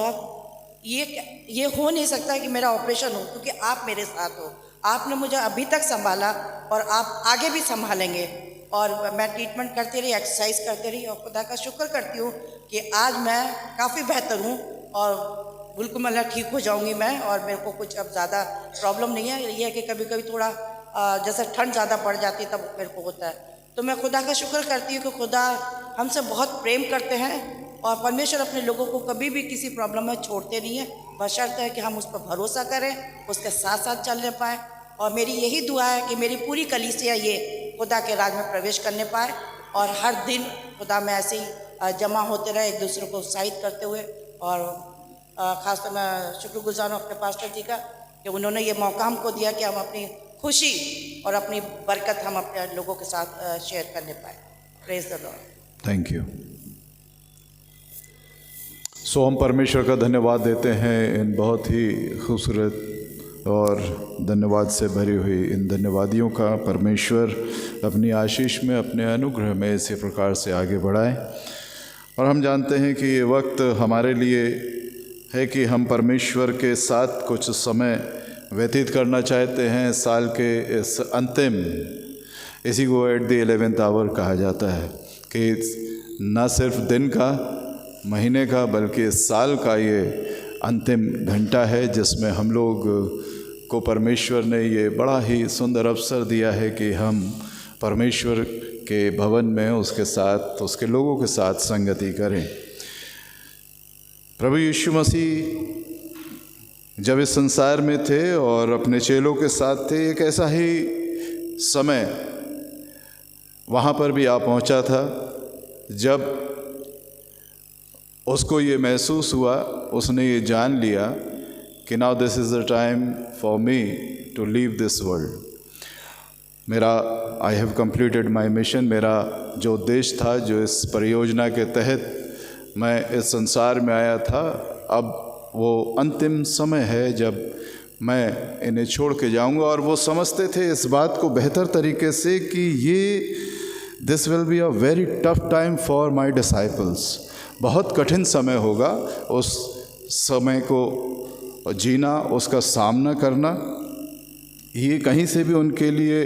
ये हो नहीं सकता कि मेरा ऑपरेशन हो, क्योंकि आप मेरे साथ हो। आपने मुझे अभी तक संभाला और आप आगे भी संभालेंगे। और मैं ट्रीटमेंट करती रही, एक्सरसाइज करती रही, और खुदा का शुक्र करती हूँ कि आज मैं काफ़ी बेहतर हूँ और बिल्कुल मतलब ठीक हो जाऊँगी मैं, और मेरे को कुछ अब ज़्यादा प्रॉब्लम नहीं है। ये है कि कभी कभी थोड़ा जैसे ठंड ज़्यादा पड़ जाती है तब मेरे को होता है। तो मैं खुदा का शुक्र करती हूँ कि खुदा हमसे बहुत प्रेम करते हैं, और परमेश्वर अपने लोगों को कभी भी किसी प्रॉब्लम में छोड़ते नहीं है, बशर्ते है कि हम उस पर भरोसा करें, उसके साथ साथ चलने पाएँ। और मेरी यही दुआ है कि मेरी पूरी कलीसिया ये खुदा के राज में प्रवेश करने पाए, और हर दिन खुदा में ऐसे ही जमा होते रहे, एक दूसरे को उत्साहित करते हुए। और ख़ासतौर मैं शुक्रगुजार हूँ अपने पास्टर जी का कि उन्होंने ये मौका हमको दिया कि हम अपनी खुशी और अपनी बरकत हम अपने लोगों के साथ शेयर करने पाए। Praise the lord. Thank you. So हम परमेश्वर का धन्यवाद देते हैं इन बहुत ही खूबसूरत और धन्यवाद से भरी हुई इन धन्यवादियों का परमेश्वर अपनी आशीष में, अपने अनुग्रह में इसी प्रकार से आगे बढ़ाए। और हम जानते हैं कि ये वक्त हमारे लिए है कि हम परमेश्वर के साथ कुछ समय व्यतीत करना चाहते हैं। साल के इस अंतिम, इसी को एट द 11th आवर कहा जाता है कि न सिर्फ दिन का, महीने का, बल्कि इस साल का ये अंतिम घंटा है जिसमें हम लोग को परमेश्वर ने ये बड़ा ही सुंदर अवसर दिया है कि हम परमेश्वर के भवन में उसके साथ, उसके लोगों के साथ संगति करें। प्रभु यीशु मसीह जब इस संसार में थे और अपने चेलों के साथ थे, एक ऐसा ही समय वहाँ पर भी आ पहुँचा था जब उसको ये महसूस हुआ, उसने ये जान लिया कि now this is the time for me to leave this world. मेरा I have completed my mission, मेरा जो उद्देश्य था, जो इस परियोजना के तहत मैं इस संसार में आया था, अब वो अंतिम समय है जब मैं इन्हें छोड़ के जाऊंगा। और वो समझते थे इस बात को बेहतर तरीके से कि ये this will be a very tough time for my disciples. बहुत कठिन समय होगा, उस समय को जीना, उसका सामना करना, ये कहीं से भी उनके लिए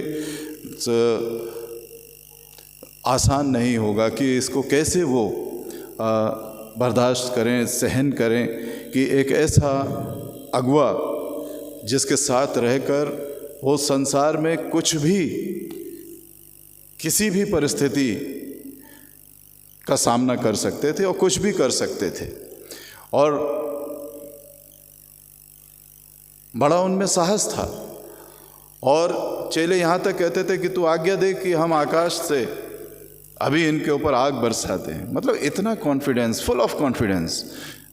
आसान नहीं होगा कि इसको कैसे वो बर्दाश्त करें, सहन करें कि एक ऐसा अगुआ जिसके साथ रहकर वो संसार में कुछ भी, किसी भी परिस्थिति का सामना कर सकते थे और कुछ भी कर सकते थे। और बड़ा उनमें साहस था। और चेले यहाँ तक कहते थे कि तू आज्ञा दे कि हम आकाश से अभी इनके ऊपर आग बरसाते हैं। मतलब इतना कॉन्फिडेंस, फुल ऑफ कॉन्फिडेंस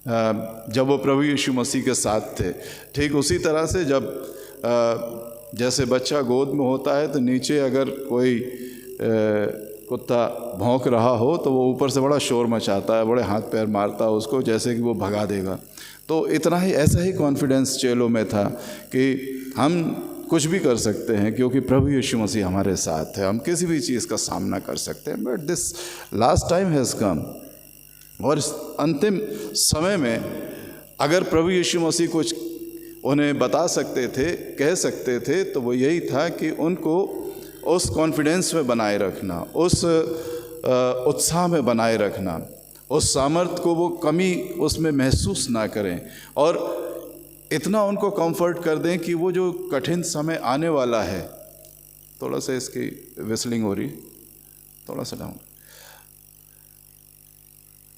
जब वो प्रभु यीशु मसीह के साथ थे। ठीक उसी तरह से जब जैसे बच्चा गोद में होता है तो नीचे अगर कोई कुत्ता भौंक रहा हो तो वो ऊपर से बड़ा शोर मचाता है, बड़े हाथ पैर मारता है उसको, जैसे कि वो भगा देगा। तो इतना ही, ऐसा ही कॉन्फिडेंस चेलों में था कि हम कुछ भी कर सकते हैं क्योंकि प्रभु यीशु मसीह हमारे साथ है, हम किसी भी चीज़ का सामना कर सकते हैं। But this last time has come. और इस अंतिम समय में अगर प्रभु यीशु मसीह कुछ उन्हें बता सकते थे, कह सकते थे, तो वो यही था कि उनको उस कॉन्फिडेंस में बनाए रखना, उस उत्साह में बनाए रखना, उस सामर्थ्य को वो कमी उसमें महसूस ना करें और इतना उनको कंफर्ट कर दें कि वो जो कठिन समय आने वाला है, थोड़ा सा इसकी विस्लिंग हो रही, थोड़ा सा डाउन,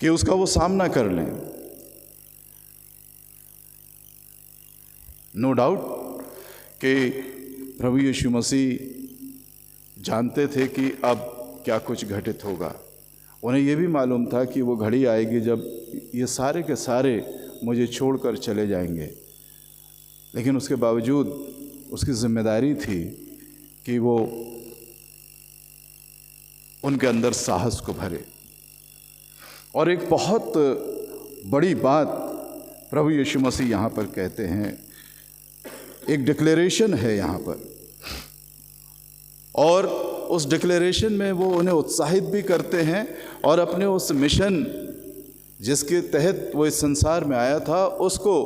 कि उसका वो सामना कर लें। नो डाउट कि प्रभु यीशु मसीह जानते थे कि अब क्या कुछ घटित होगा। उन्हें ये भी मालूम था कि वो घड़ी आएगी जब ये सारे के सारे मुझे छोड़कर चले जाएंगे। लेकिन उसके बावजूद उसकी जिम्मेदारी थी कि वो उनके अंदर साहस को भरे। और एक बहुत बड़ी बात प्रभु यीशु मसीह यहाँ पर कहते हैं, एक डिक्लेरेशन है यहाँ पर, और उस डिक्लेरेशन में वो उन्हें उत्साहित भी करते हैं और अपने उस मिशन जिसके तहत वो इस संसार में आया था उसको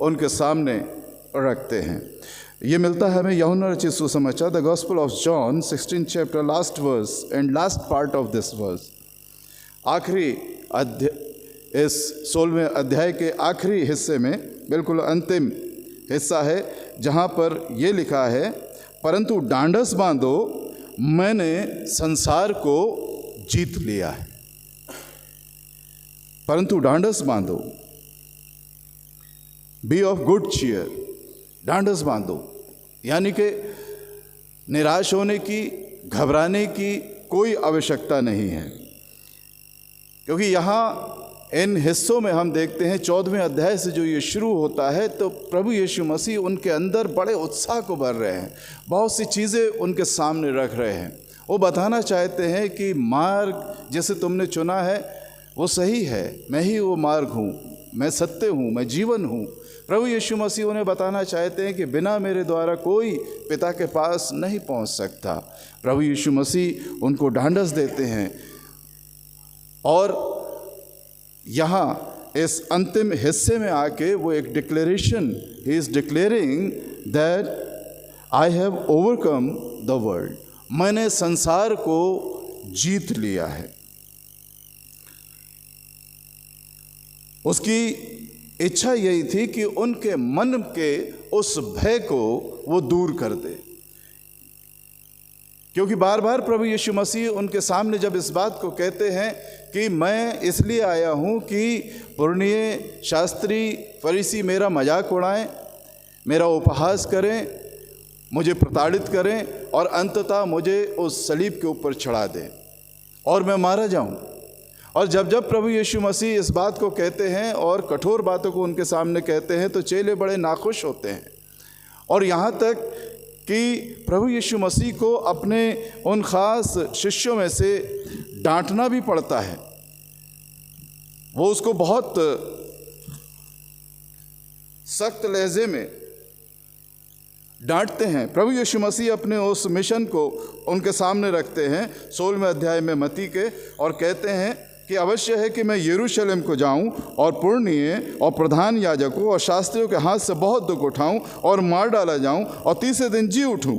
उनके सामने रखते हैं। ये मिलता है हमें यूहन्ना रचित सुसमाचार, the gospel of John 16 chapter, last verse and last part of this verse. आखिरी अध्याय, इस 16वें अध्याय के आखिरी हिस्से में बिल्कुल अंतिम हिस्सा है जहाँ पर ये लिखा है, परंतु डांडस बांधो, मैंने संसार को जीत लिया है। परंतु डांडस बांधो, बी ऑफ गुड चीयर, डांडस बांधो, यानी कि निराश होने की, घबराने की कोई आवश्यकता नहीं है। क्योंकि यहाँ इन हिस्सों में हम देखते हैं 14वें अध्याय से जो ये शुरू होता है, तो प्रभु यीशु मसीह उनके अंदर बड़े उत्साह को भर रहे हैं, बहुत सी चीज़ें उनके सामने रख रहे हैं। वो बताना चाहते हैं कि मार्ग जिसे तुमने चुना है वो सही है, मैं ही वो मार्ग हूँ, मैं सत्य हूँ, मैं जीवन हूँ। प्रभु यीशु मसीह उन्हें बताना चाहते हैं कि बिना मेरे द्वारा कोई पिता के पास नहीं पहुँच सकता। प्रभु यीशु मसीह उनको ढांढस देते हैं और यहाँ इस अंतिम हिस्से में आके वो एक declaration, he is declaring that I have overcome the world, मैंने संसार को जीत लिया है। उसकी इच्छा यही थी कि उनके मन के उस भय को वो दूर कर दे, क्योंकि बार बार प्रभु यीशु मसीह उनके सामने जब इस बात को कहते हैं कि मैं इसलिए आया हूँ कि पुरनिये, शास्त्री, फरीसी मेरा मजाक उड़ाएं, मेरा उपहास करें, मुझे प्रताड़ित करें और अंततः मुझे उस सलीब के ऊपर चढ़ा दें और मैं मारा जाऊं। और जब जब प्रभु यीशु मसीह इस बात को कहते हैं और कठोर बातों को उनके सामने कहते हैं तो चेले बड़े नाखुश होते हैं। और यहाँ तक कि प्रभु यीशु मसीह को अपने उन ख़ास शिष्यों में से डांटना भी पड़ता है। वो उसको बहुत सख्त लहजे में डांटते हैं। प्रभु यीशु मसीह अपने उस मिशन को उनके सामने रखते हैं 16वें अध्याय में मत्ती के, और कहते हैं कि अवश्य है कि मैं यरूशलेम को जाऊं और पुरनिये और प्रधान याजकों और शास्त्रियों के हाथ से बहुत दुख उठाऊं और मार डाला जाऊं और तीसरे दिन जी उठूं।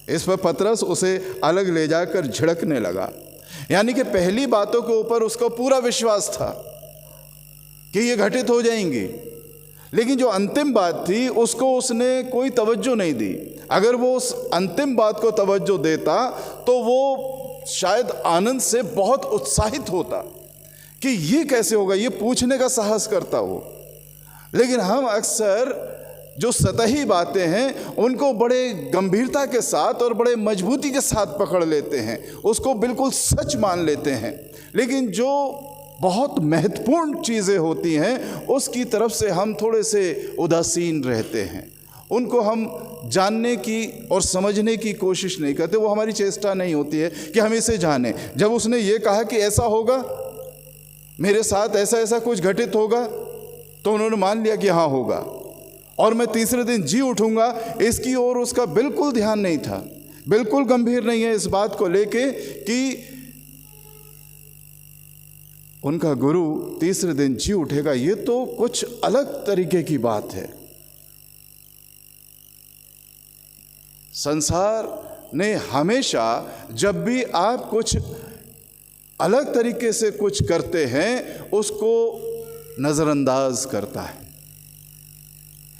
इस पर पतरस उसे अलग ले जाकर झिड़कने लगा। यानी कि पहली बातों के ऊपर उसका पूरा विश्वास था कि ये घटित हो जाएंगी, लेकिन जो अंतिम बात थी उसको उसने कोई तवज्जो नहीं दी। अगर वो उस अंतिम बात को तवज्जो देता तो वो शायद आनंद से बहुत उत्साहित होता कि ये कैसे होगा, ये पूछने का साहस करता हो। लेकिन हम अक्सर जो सतही बातें हैं उनको बड़े गंभीरता के साथ और बड़े मजबूती के साथ पकड़ लेते हैं, उसको बिल्कुल सच मान लेते हैं। लेकिन जो बहुत महत्वपूर्ण चीज़ें होती हैं उसकी तरफ से हम थोड़े से उदासीन रहते हैं, उनको हम जानने की और समझने की कोशिश नहीं करते। वो हमारी चेष्टा नहीं होती है कि हम इसे जानें। जब उसने ये कहा कि ऐसा होगा, मेरे साथ ऐसा ऐसा कुछ घटित होगा, तो उन्होंने मान लिया कि हाँ होगा और मैं तीसरे दिन जी उठूंगा। इसकी ओर उसका बिल्कुल ध्यान नहीं था, बिल्कुल गंभीर नहीं है इस बात को लेके कि उनका गुरु तीसरे दिन जी उठेगा। ये तो कुछ अलग तरीके की बात है। संसार ने हमेशा जब भी आप कुछ अलग तरीके से कुछ करते हैं उसको नज़रअंदाज करता है,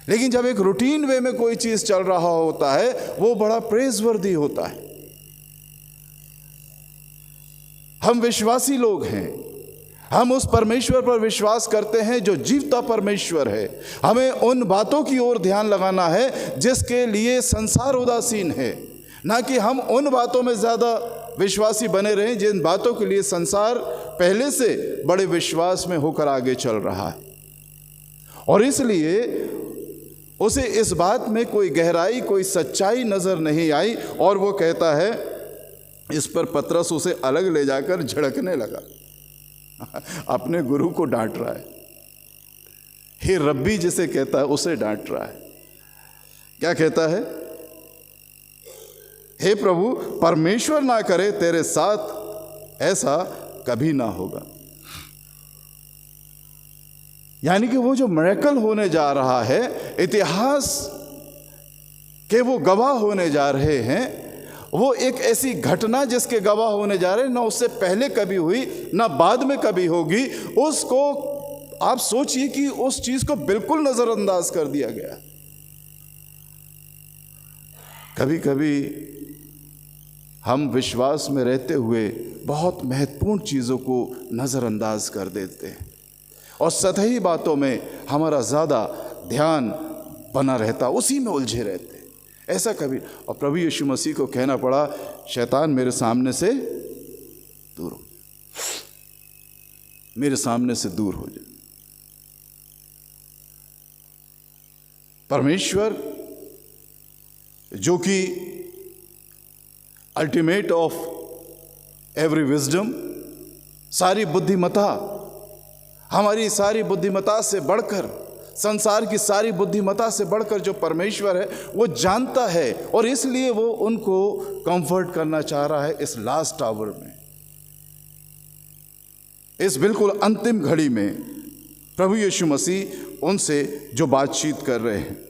लेकिन जब एक रूटीन वे में कोई चीज़ चल रहा होता है वो बड़ा प्रेज़वर्दी होता है। हम विश्वासी लोग हैं, हम उस परमेश्वर पर विश्वास करते हैं जो जीवता परमेश्वर है। हमें उन बातों की ओर ध्यान लगाना है जिसके लिए संसार उदासीन है, ना कि हम उन बातों में ज़्यादा विश्वासी बने रहें जिन बातों के लिए संसार पहले से बड़े विश्वास में होकर आगे चल रहा है। और इसलिए उसे इस बात में कोई गहराई, कोई सच्चाई नज़र नहीं आई और वो कहता है, इस पर पतरस उसे अलग ले जाकर झड़कने लगा। अपने गुरु को डांट रहा है, हे रब्बी जिसे कहता है उसे डांट रहा है। क्या कहता है? हे प्रभु, परमेश्वर ना करे तेरे साथ ऐसा कभी ना होगा। यानी कि वो जो मिरेकल होने जा रहा है, इतिहास के वो गवाह होने जा रहे हैं, वो एक ऐसी घटना जिसके गवाह होने जा रहे हैं, ना उससे पहले कभी हुई ना बाद में कभी होगी। उसको आप सोचिए कि उस चीज़ को बिल्कुल नज़रअंदाज कर दिया गया। कभी कभी हम विश्वास में रहते हुए बहुत महत्वपूर्ण चीज़ों को नज़रअंदाज कर देते हैं और सतही बातों में हमारा ज़्यादा ध्यान बना रहता, उसी में उलझे रहते। ऐसा कभी, और प्रभु यीशु मसीह को कहना पड़ा, शैतान मेरे सामने से दूर हो। मेरे सामने से दूर हो जाए। परमेश्वर जो कि अल्टीमेट ऑफ एवरी विजडम, सारी बुद्धिमता, हमारी सारी बुद्धिमता से बढ़कर, संसार की सारी बुद्धिमता से बढ़कर जो परमेश्वर है वो जानता है, और इसलिए वो उनको कंफर्ट करना चाह रहा है इस लास्ट आवर में, इस बिल्कुल अंतिम घड़ी में। प्रभु यीशु मसीह उनसे जो बातचीत कर रहे हैं।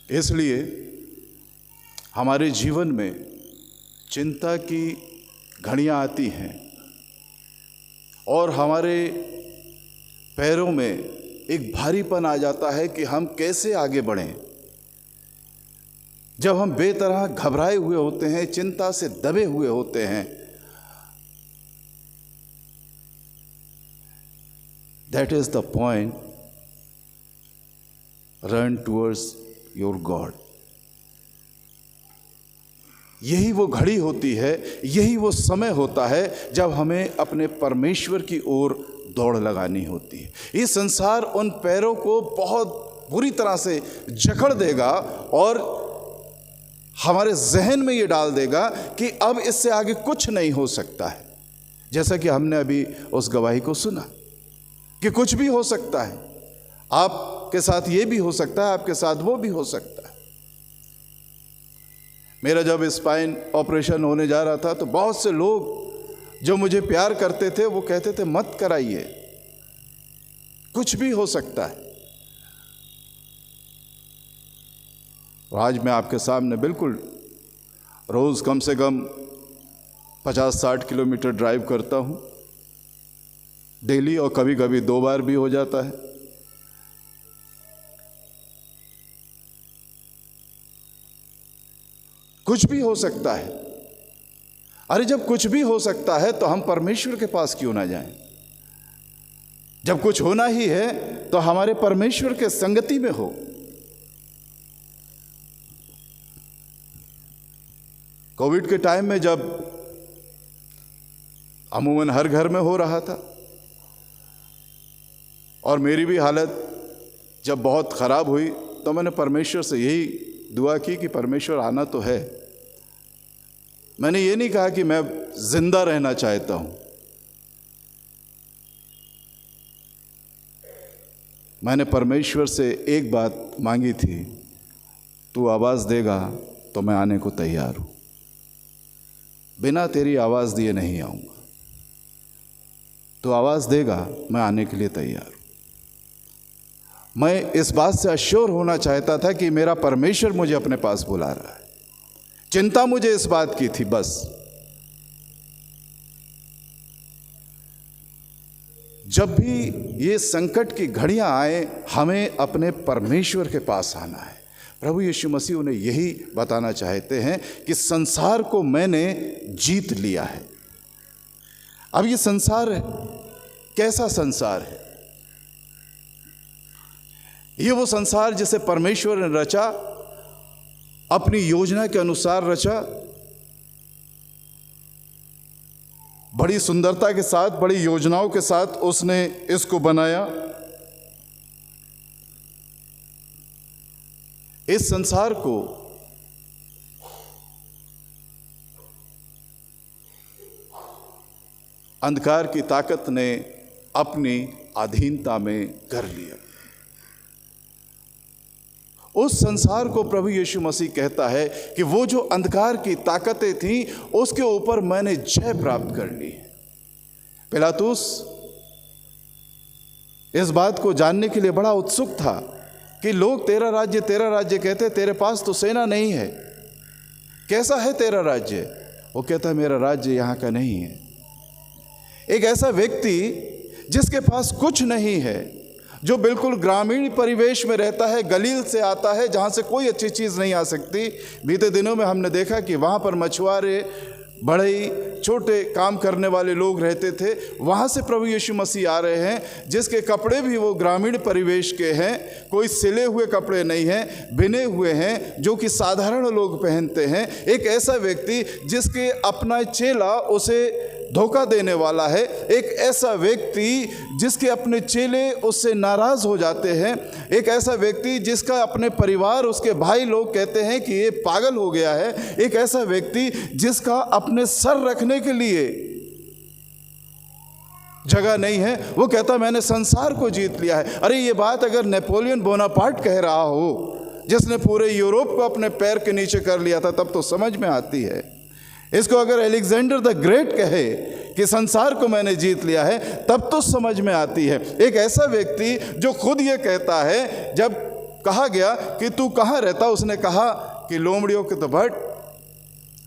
इसलिए हमारे जीवन में चिंता की घड़ियां आती हैं और हमारे पैरों में एक भारीपन आ जाता है कि हम कैसे आगे बढ़ें। जब हम बेतरह घबराए हुए होते हैं, चिंता से दबे हुए होते हैं, that is the point, run towards your God. यही वो घड़ी होती है, यही वो समय होता है जब हमें अपने परमेश्वर की ओर दौड़ लगानी होती है। ये संसार उन पैरों को बहुत बुरी तरह से जकड़ देगा और हमारे जहन में ये डाल देगा कि अब इससे आगे कुछ नहीं हो सकता है। जैसा कि हमने अभी उस गवाही को सुना कि कुछ भी हो सकता है, आपके साथ ये भी हो सकता है, आपके साथ वो भी हो सकता है। मेरा जब स्पाइन ऑपरेशन होने जा रहा था तो बहुत से लोग जो मुझे प्यार करते थे वो कहते थे मत कराइए, कुछ भी हो सकता है। और आज मैं आपके सामने बिल्कुल रोज़ कम से कम 50-60 किलोमीटर ड्राइव करता हूँ डेली, और कभी कभी 2 बार भी हो जाता है। कुछ भी हो सकता है। अरे जब कुछ भी हो सकता है तो हम परमेश्वर के पास क्यों ना जाएं? जब कुछ होना ही है तो हमारे परमेश्वर के संगति में हो। कोविड के टाइम में जब अमूमन हर घर में हो रहा था और मेरी भी हालत जब बहुत ख़राब हुई तो मैंने परमेश्वर से यही दुआ की कि परमेश्वर आना तो है। मैंने ये नहीं कहा कि मैं जिंदा रहना चाहता हूं, मैंने परमेश्वर से एक बात मांगी थी, तू आवाज़ देगा तो मैं आने को तैयार हूं, बिना तेरी आवाज़ दिए नहीं आऊँगा। तो आवाज़ देगा, मैं आने के लिए तैयार हूँ। मैं इस बात से अश्योर होना चाहता था कि मेरा परमेश्वर मुझे अपने पास बुला रहा है। चिंता मुझे इस बात की थी बस। जब भी ये संकट की घड़ियां आए, हमें अपने परमेश्वर के पास आना है। प्रभु यीशु मसीह उन्हें यही बताना चाहते हैं कि संसार को मैंने जीत लिया है। अब ये संसार कैसा संसार है? ये वो संसार जिसे परमेश्वर ने रचा, अपनी योजना के अनुसार रचा, बड़ी सुंदरता के साथ, बड़ी योजनाओं के साथ उसने इसको बनाया। इस संसार को अंधकार की ताकत ने अपनी अधीनता में कर लिया। उस संसार को प्रभु यीशु मसीह कहता है कि वो जो अंधकार की ताकतें थीं उसके ऊपर मैंने जय प्राप्त कर ली। पिलातुस इस बात को जानने के लिए बड़ा उत्सुक था कि लोग तेरा राज्य कहते, तेरे पास तो सेना नहीं है, कैसा है तेरा राज्य? वो कहता है मेरा राज्य यहाँ का नहीं है। एक ऐसा व्यक्ति जिसके पास कुछ नहीं है, जो बिल्कुल ग्रामीण परिवेश में रहता है, गलील से आता है जहाँ से कोई अच्छी चीज़ नहीं आ सकती। बीते दिनों में हमने देखा कि वहाँ पर मछुआरे, बढ़ई, छोटे काम करने वाले लोग रहते थे, वहाँ से प्रभु यीशु मसीह आ रहे हैं, जिसके कपड़े भी वो ग्रामीण परिवेश के हैं, कोई सिले हुए कपड़े नहीं हैं, बिने हुए हैं, जो कि साधारण लोग पहनते हैं। एक ऐसा व्यक्ति जिसके अपना चेला उसे धोखा देने वाला है, एक ऐसा व्यक्ति जिसके अपने चेले उससे नाराज़ हो जाते हैं, एक ऐसा व्यक्ति जिसका अपने परिवार, उसके भाई लोग कहते हैं कि ये पागल हो गया है, एक ऐसा व्यक्ति जिसका अपने सर रखने के लिए जगह नहीं है। वो कहता मैंने संसार को जीत लिया है। अरे ये बात अगर नेपोलियन बोनापार्ट कह रहा हो, जिसने पूरे यूरोप को अपने पैर के नीचे कर लिया था, तब तो समझ में आती है। इसको अगर अलेक्जेंडर द ग्रेट कहे कि संसार को मैंने जीत लिया है, तब तो समझ में आती है। एक ऐसा व्यक्ति जो खुद ये कहता है, जब कहा गया कि तू कहाँ रहता, उसने कहा कि लोमड़ियों के तो भट्ट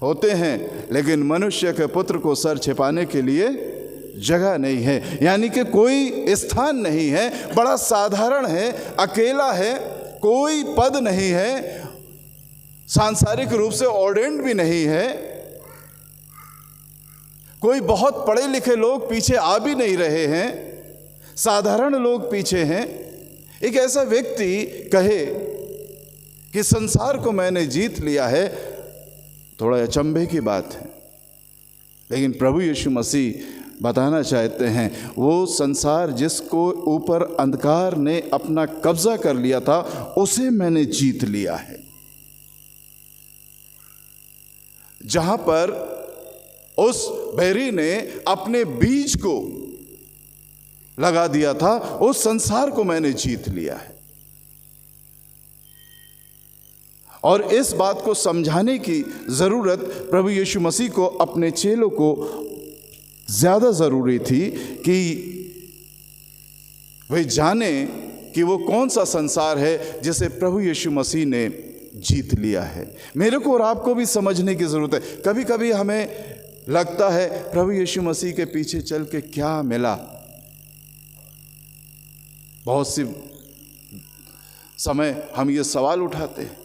होते हैं, लेकिन मनुष्य के पुत्र को सर छिपाने के लिए जगह नहीं है। यानी कि कोई स्थान नहीं है, बड़ा साधारण है, अकेला है, कोई पद नहीं है, सांसारिक रूप से ऑर्डेंड भी नहीं है, कोई बहुत पढ़े लिखे लोग पीछे आ भी नहीं रहे हैं, साधारण लोग पीछे हैं। एक ऐसा व्यक्ति कहे कि संसार को मैंने जीत लिया है, थोड़ा अचंभे की बात है। लेकिन प्रभु यीशु मसीह बताना चाहते हैं, वो संसार जिसको ऊपर अंधकार ने अपना कब्जा कर लिया था, उसे मैंने जीत लिया है। जहां पर उस बैरी ने अपने बीज को लगा दिया था, उस संसार को मैंने जीत लिया है। और इस बात को समझाने की ज़रूरत प्रभु यीशु मसीह को, अपने चेलों को ज़्यादा ज़रूरी थी कि वे जाने कि वो कौन सा संसार है जिसे प्रभु यीशु मसीह ने जीत लिया है। मेरे को और आपको भी समझने की ज़रूरत है। कभी कभी हमें लगता है प्रभु यीशु मसीह के पीछे चल के क्या मिला। बहुत सी समय हम ये सवाल उठाते हैं।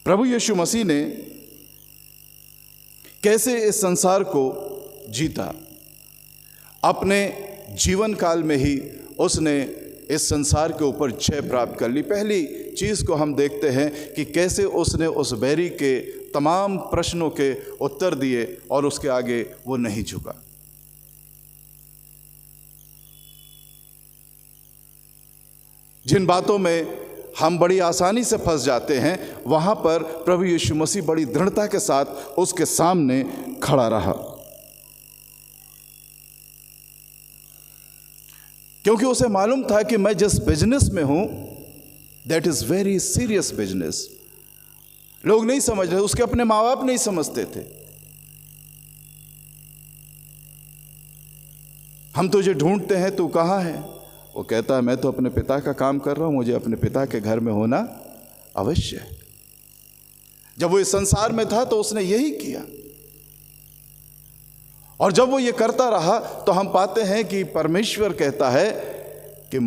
प्रभु यीशु मसीह ने कैसे इस संसार को जीता। अपने जीवन काल में ही उसने इस संसार के ऊपर जय प्राप्त कर ली। पहली चीज़ को हम देखते हैं कि कैसे उसने उस बैरी के तमाम प्रश्नों के उत्तर दिए और उसके आगे वो नहीं झुका। जिन बातों में हम बड़ी आसानी से फंस जाते हैं, वहां पर प्रभु यीशु मसीह बड़ी दृढ़ता के साथ उसके सामने खड़ा रहा, क्योंकि उसे मालूम था कि मैं जिस बिजनेस में हूं, that is very serious business. लोग नहीं समझ रहे, उसके अपने माँ बाप नहीं समझते थे। हम तुझे ढूंढते हैं, तू कहाँ है? वो कहता है मैं तो अपने पिता का काम कर रहा हूं, मुझे अपने पिता के घर में होना अवश्य है। जब वो इस संसार में था तो उसने यही किया, और जब वो ये करता रहा तो हम पाते हैं कि परमेश्वर कहता है कि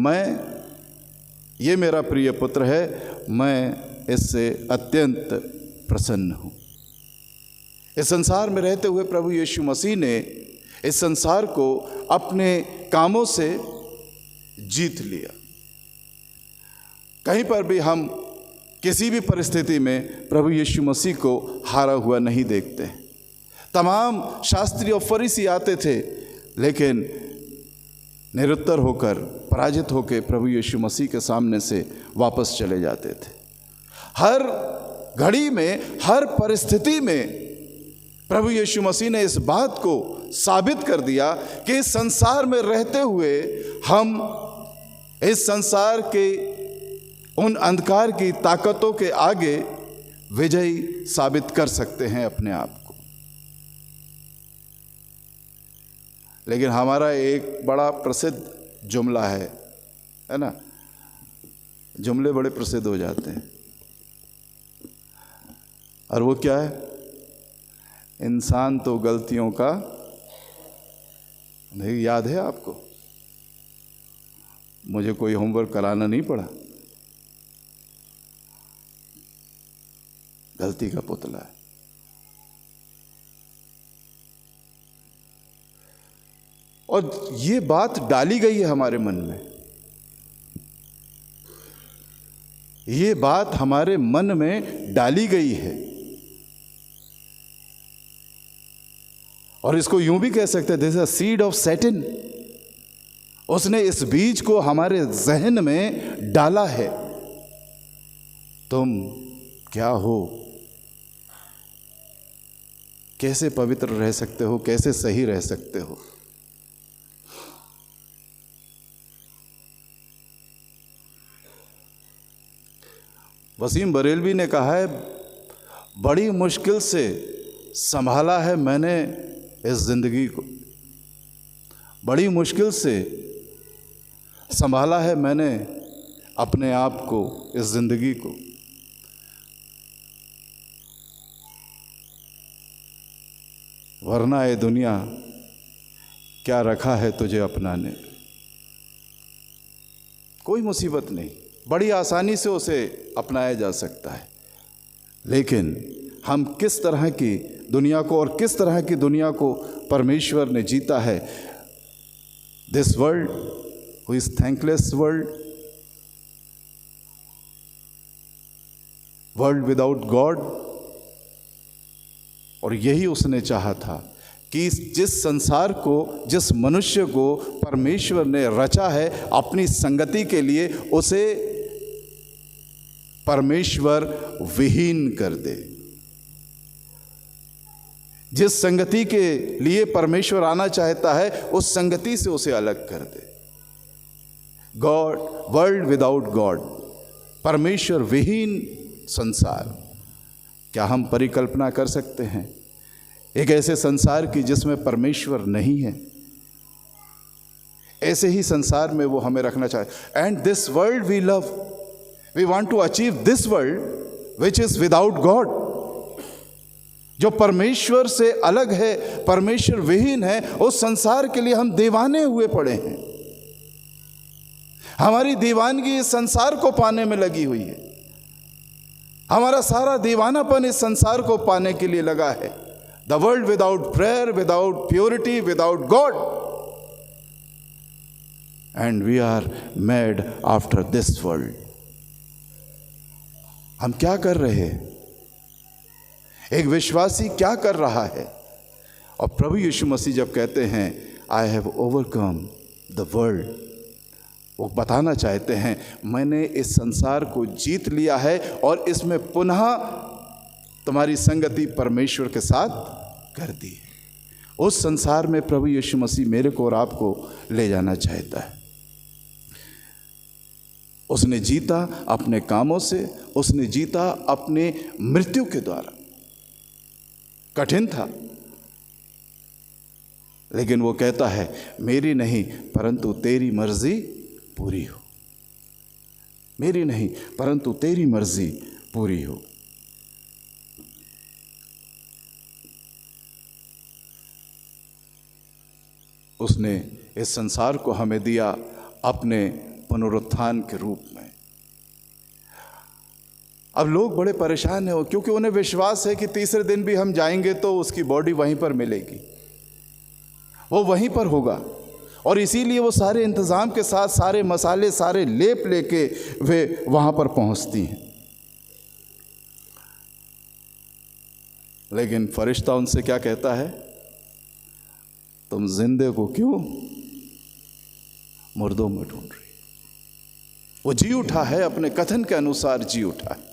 ये मेरा प्रिय पुत्र है, मैं इससे अत्यंत प्रसन्न हूं। इस संसार में रहते हुए प्रभु यीशु मसीह ने इस संसार को अपने कामों से जीत लिया। कहीं पर भी हम किसी भी परिस्थिति में प्रभु यीशु मसीह को हारा हुआ नहीं देखते। तमाम शास्त्री और फरीसी आते थे, लेकिन निरुत्तर होकर, पराजित होकर प्रभु यीशु मसीह के सामने से वापस चले जाते थे। हर घड़ी में, हर परिस्थिति में प्रभु यीशु मसीह ने इस बात को साबित कर दिया कि इस संसार में रहते हुए हम इस संसार के उन अंधकार की ताकतों के आगे विजयी साबित कर सकते हैं अपने आप को। लेकिन हमारा एक बड़ा प्रसिद्ध जुमला है ना, जुमले बड़े प्रसिद्ध हो जाते हैं, और वो क्या है? इंसान तो गलतियों का नहीं, याद है आपको? मुझे कोई होमवर्क कराना नहीं पड़ा। गलती का पुतला है। और ये बात डाली गई है हमारे मन में, ये बात हमारे मन में डाली गई है। और इसको यूं भी कह सकते हैं, this is a seed of Satan. उसने इस बीज को हमारे जहन में डाला है। तुम क्या हो, कैसे पवित्र रह सकते हो, कैसे सही रह सकते हो। वसीम बरेलवी ने कहा है, बड़ी मुश्किल से संभाला है मैंने इस जिंदगी को, बड़ी मुश्किल से संभाला है मैंने अपने आप को, इस जिंदगी को। वरना ये दुनिया क्या रखा है तुझे अपनाने। कोई मुसीबत नहीं, बड़ी आसानी से उसे अपनाया जा सकता है। लेकिन हम किस तरह की दुनिया को, और किस तरह की दुनिया को परमेश्वर ने जीता है। This world who is thankless world, world without God. और यही उसने चाहा था कि जिस संसार को, जिस मनुष्य को परमेश्वर ने रचा है अपनी संगति के लिए, उसे परमेश्वर विहीन कर दे। जिस संगति के लिए परमेश्वर आना चाहता है, उस संगति से उसे अलग कर दे। गॉड, वर्ल्ड विदाउट गॉड, परमेश्वर विहीन संसार। क्या हम परिकल्पना कर सकते हैं एक ऐसे संसार की जिसमें परमेश्वर नहीं है? ऐसे ही संसार में वो हमें रखना चाहे। And this world we love, we want to achieve this world which is without God, जो परमेश्वर से अलग है, परमेश्वर विहीन है। उस संसार के लिए हम दीवाने हुए पड़े हैं। हमारी दीवानगी इस संसार को पाने में लगी हुई है। हमारा सारा दीवानापन इस संसार को पाने के लिए लगा है। The world without prayer, without purity, without God, and we are made after this world. हम क्या कर रहे हैं? एक विश्वासी क्या कर रहा है? और प्रभु यीशु मसीह जब कहते हैं I have overcome the world, वो बताना चाहते हैं मैंने इस संसार को जीत लिया है और इसमें पुनः तुम्हारी संगति परमेश्वर के साथ कर दी है। उस संसार में प्रभु यीशु मसीह मेरे को और आपको ले जाना चाहता है। उसने जीता अपने कामों से, उसने जीता अपने मृत्यु के द्वारा। कठिन था, लेकिन वो कहता है मेरी नहीं परंतु तेरी मर्जी पूरी हो, मेरी नहीं परंतु तेरी मर्जी पूरी हो। उसने इस संसार को हमें दिया अपने पुनरुत्थान के रूप में। अब लोग बड़े परेशान हैं क्योंकि उन्हें विश्वास है कि तीसरे दिन भी हम जाएंगे तो उसकी बॉडी वहीं पर मिलेगी, वो वहीं पर होगा। और इसीलिए वो सारे इंतज़ाम के साथ, सारे मसाले, सारे लेप लेके वे वहाँ पर पहुँचती हैं। लेकिन फरिश्ता उनसे क्या कहता है? तुम जिंदे को क्यों मुर्दों में ढूंढ रही? वो जी उठा है, अपने कथन के अनुसार जी उठा है।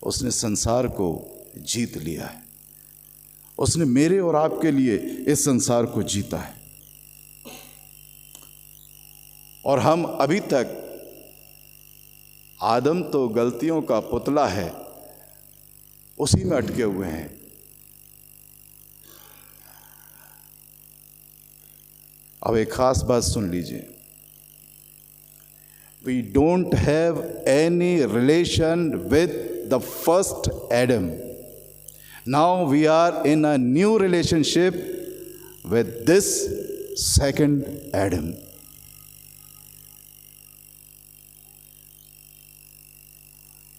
उसने संसार को जीत लिया है। उसने मेरे और आपके लिए इस संसार को जीता है। और हम अभी तक, आदम तो गलतियों का पुतला है, उसी में अटके हुए हैं। अब एक खास बात सुन लीजिए। We don't have any relation with the first Adam. Now we are in a new relationship with this second Adam.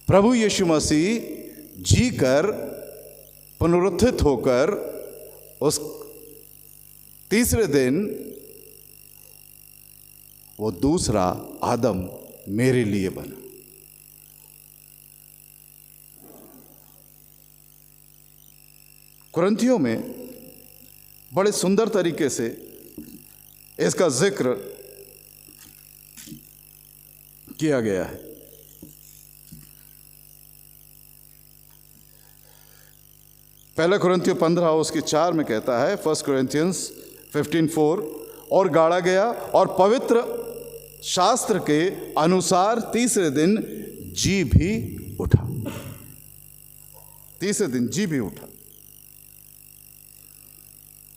प्रभु यीशु मसीह जी कर पुनरुत्थित होकर उस तीसरे दिन वो दूसरा आदम मेरे लिए बना। कुरिन्थियों में बड़े सुंदर तरीके से इसका जिक्र किया गया है। पहला कुरिन्थियों 15 उसके 4 में कहता है, 1 Corinthians 15:4, और गाड़ा गया और पवित्र शास्त्र के अनुसार तीसरे दिन जी भी उठा। तीसरे दिन जी भी उठा।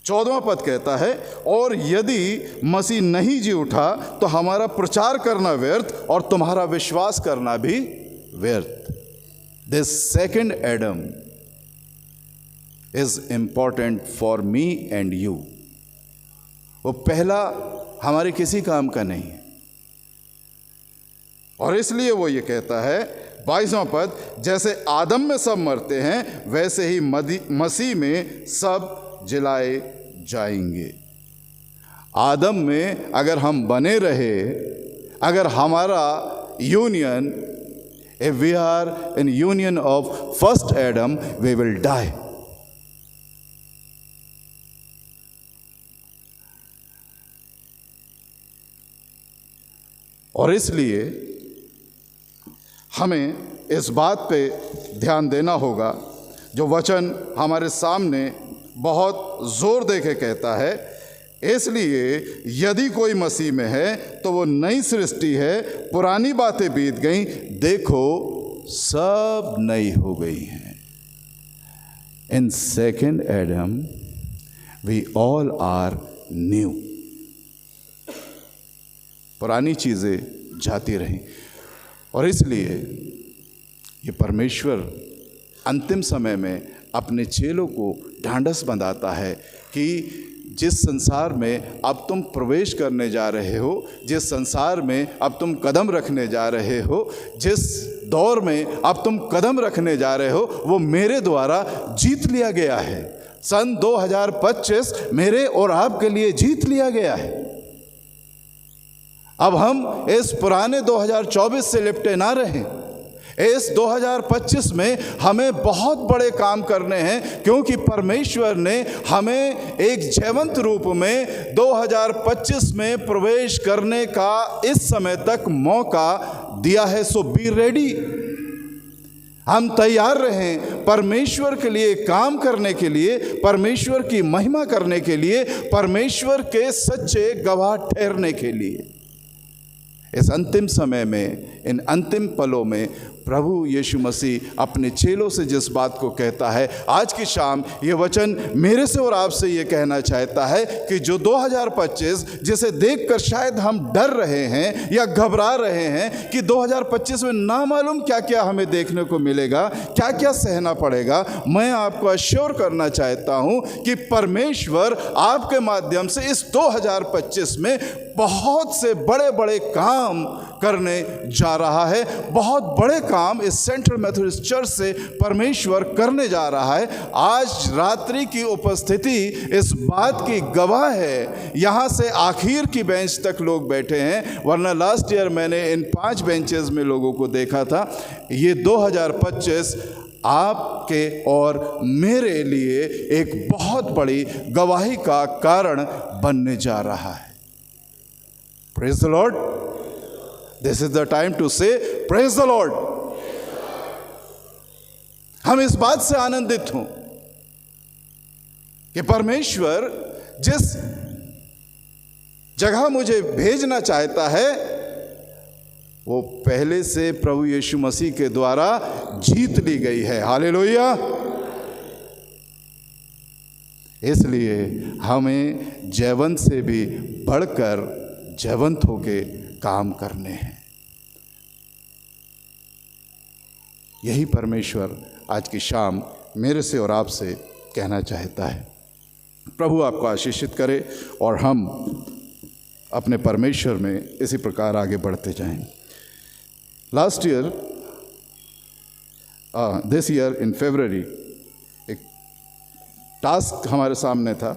14वां पद कहता है, और यदि मसीह नहीं जी उठा तो हमारा प्रचार करना व्यर्थ और तुम्हारा विश्वास करना भी व्यर्थ। This second Adam is important for me and you. वो पहला हमारे किसी काम का नहीं है, और इसलिए वो ये कहता है 22वां पद, जैसे आदम में सब मरते हैं वैसे ही मसीह में सब जिलाए जाएंगे। आदम में अगर हम बने रहे, अगर हमारा union, if we are in union of first Adam, we will die. और इसलिए हमें इस बात पे ध्यान देना होगा, जो वचन हमारे सामने बहुत जोर दे के कहता है, इसलिए यदि कोई मसीह में है तो वो नई सृष्टि है, पुरानी बातें बीत गईं, देखो सब नई हो गई हैं। In second Adam we all are new. पुरानी चीज़ें जाती रहीं। और इसलिए ये परमेश्वर अंतिम समय में अपने चेलों को ढांढस बंधाता है कि जिस संसार में अब तुम प्रवेश करने जा रहे हो, जिस संसार में अब तुम कदम रखने जा रहे हो, जिस दौर में अब तुम कदम रखने जा रहे हो, वो मेरे द्वारा जीत लिया गया है। सन 2025 मेरे और आपके लिए जीत लिया गया है। अब हम इस पुराने 2024 से लिपटे ना रहें। इस 2025 में हमें बहुत बड़े काम करने हैं, क्योंकि परमेश्वर ने हमें एक जीवंत रूप में 2025 में प्रवेश करने का इस समय तक मौका दिया है। सो बी रेडी। हम तैयार रहें परमेश्वर के लिए काम करने के लिए, परमेश्वर की महिमा करने के लिए, परमेश्वर के सच्चे गवाह ठहरने के लिए। इस अंतिम समय में, इन अंतिम पलों में प्रभु यीशु मसीह अपने चेलों से जिस बात को कहता है, आज की शाम ये वचन मेरे से और आपसे ये कहना चाहता है कि जो 2025 जिसे देखकर शायद हम डर रहे हैं या घबरा रहे हैं कि 2025 में ना मालूम क्या क्या हमें देखने को मिलेगा, क्या क्या सहना पड़ेगा, मैं आपको अश्योर करना चाहता हूँ कि परमेश्वर आपके माध्यम से इस 2025 में बहुत से बड़े बड़े काम करने जा रहा है। बहुत बड़े काम इस सेंट्रल मेथोडिस्ट चर्च से परमेश्वर करने जा रहा है। आज रात्रि की उपस्थिति इस बात की गवाह है। यहाँ से आखिर की बेंच तक लोग बैठे हैं, वरना लास्ट ईयर मैंने इन 5 बेंचेस में लोगों को देखा था। ये 2025 आपके और मेरे लिए एक बहुत बड़ी गवाही का कारण बनने जा रहा है। Praise the Lord. This is the time to say praise the Lord. हम इस बात से आनंदित हों कि परमेश्वर जिस जगह मुझे भेजना चाहता है वो पहले से प्रभु यीशु मसीह के द्वारा जीत ली गई है। हालेलुया। इसलिए हमें जयवंत से भी बढ़कर जयवंत होके काम करने हैं। यही परमेश्वर आज की शाम मेरे से और आपसे कहना चाहता है। प्रभु आपको आशीषित करे और हम अपने परमेश्वर में इसी प्रकार आगे बढ़ते जाएं। Last year this year in February एक टास्क हमारे सामने था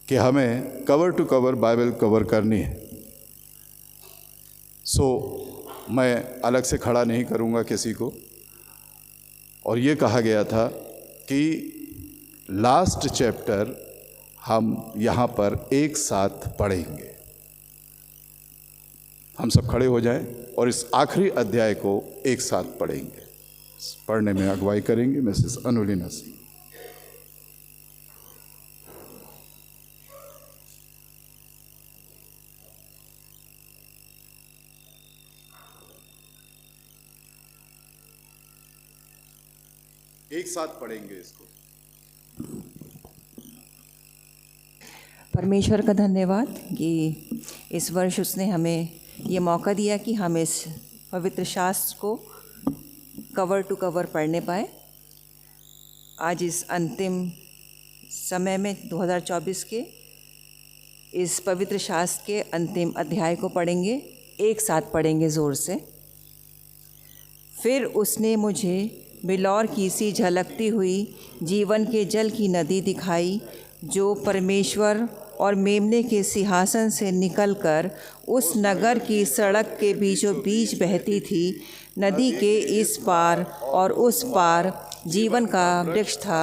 कि हमें cover to cover Bible cover करनी है। सो मैं अलग से खड़ा नहीं करूँगा किसी को, और ये कहा गया था कि लास्ट चैप्टर हम यहाँ पर एक साथ पढ़ेंगे। हम सब खड़े हो जाएं और इस आखिरी अध्याय को एक साथ पढ़ेंगे। पढ़ने में अगुवाई करेंगे मिसेस अनुलिना सिंह। एक साथ पढ़ेंगे इसको। परमेश्वर का धन्यवाद कि इस वर्ष उसने हमें ये मौका दिया कि हम इस पवित्र शास्त्र को कवर टू कवर पढ़ने पाए। आज इस अंतिम समय में 2024 के इस पवित्र शास्त्र के अंतिम अध्याय को पढ़ेंगे, एक साथ पढ़ेंगे ज़ोर से। फिर उसने मुझे बिलौर की सी झलकती हुई जीवन के जल की नदी दिखाई, जो परमेश्वर और मेमने के सिंहासन से निकलकर उस नगर की सड़क के बीचों बीच बहती थी। नदी के इस पार और उस पार जीवन का वृक्ष था।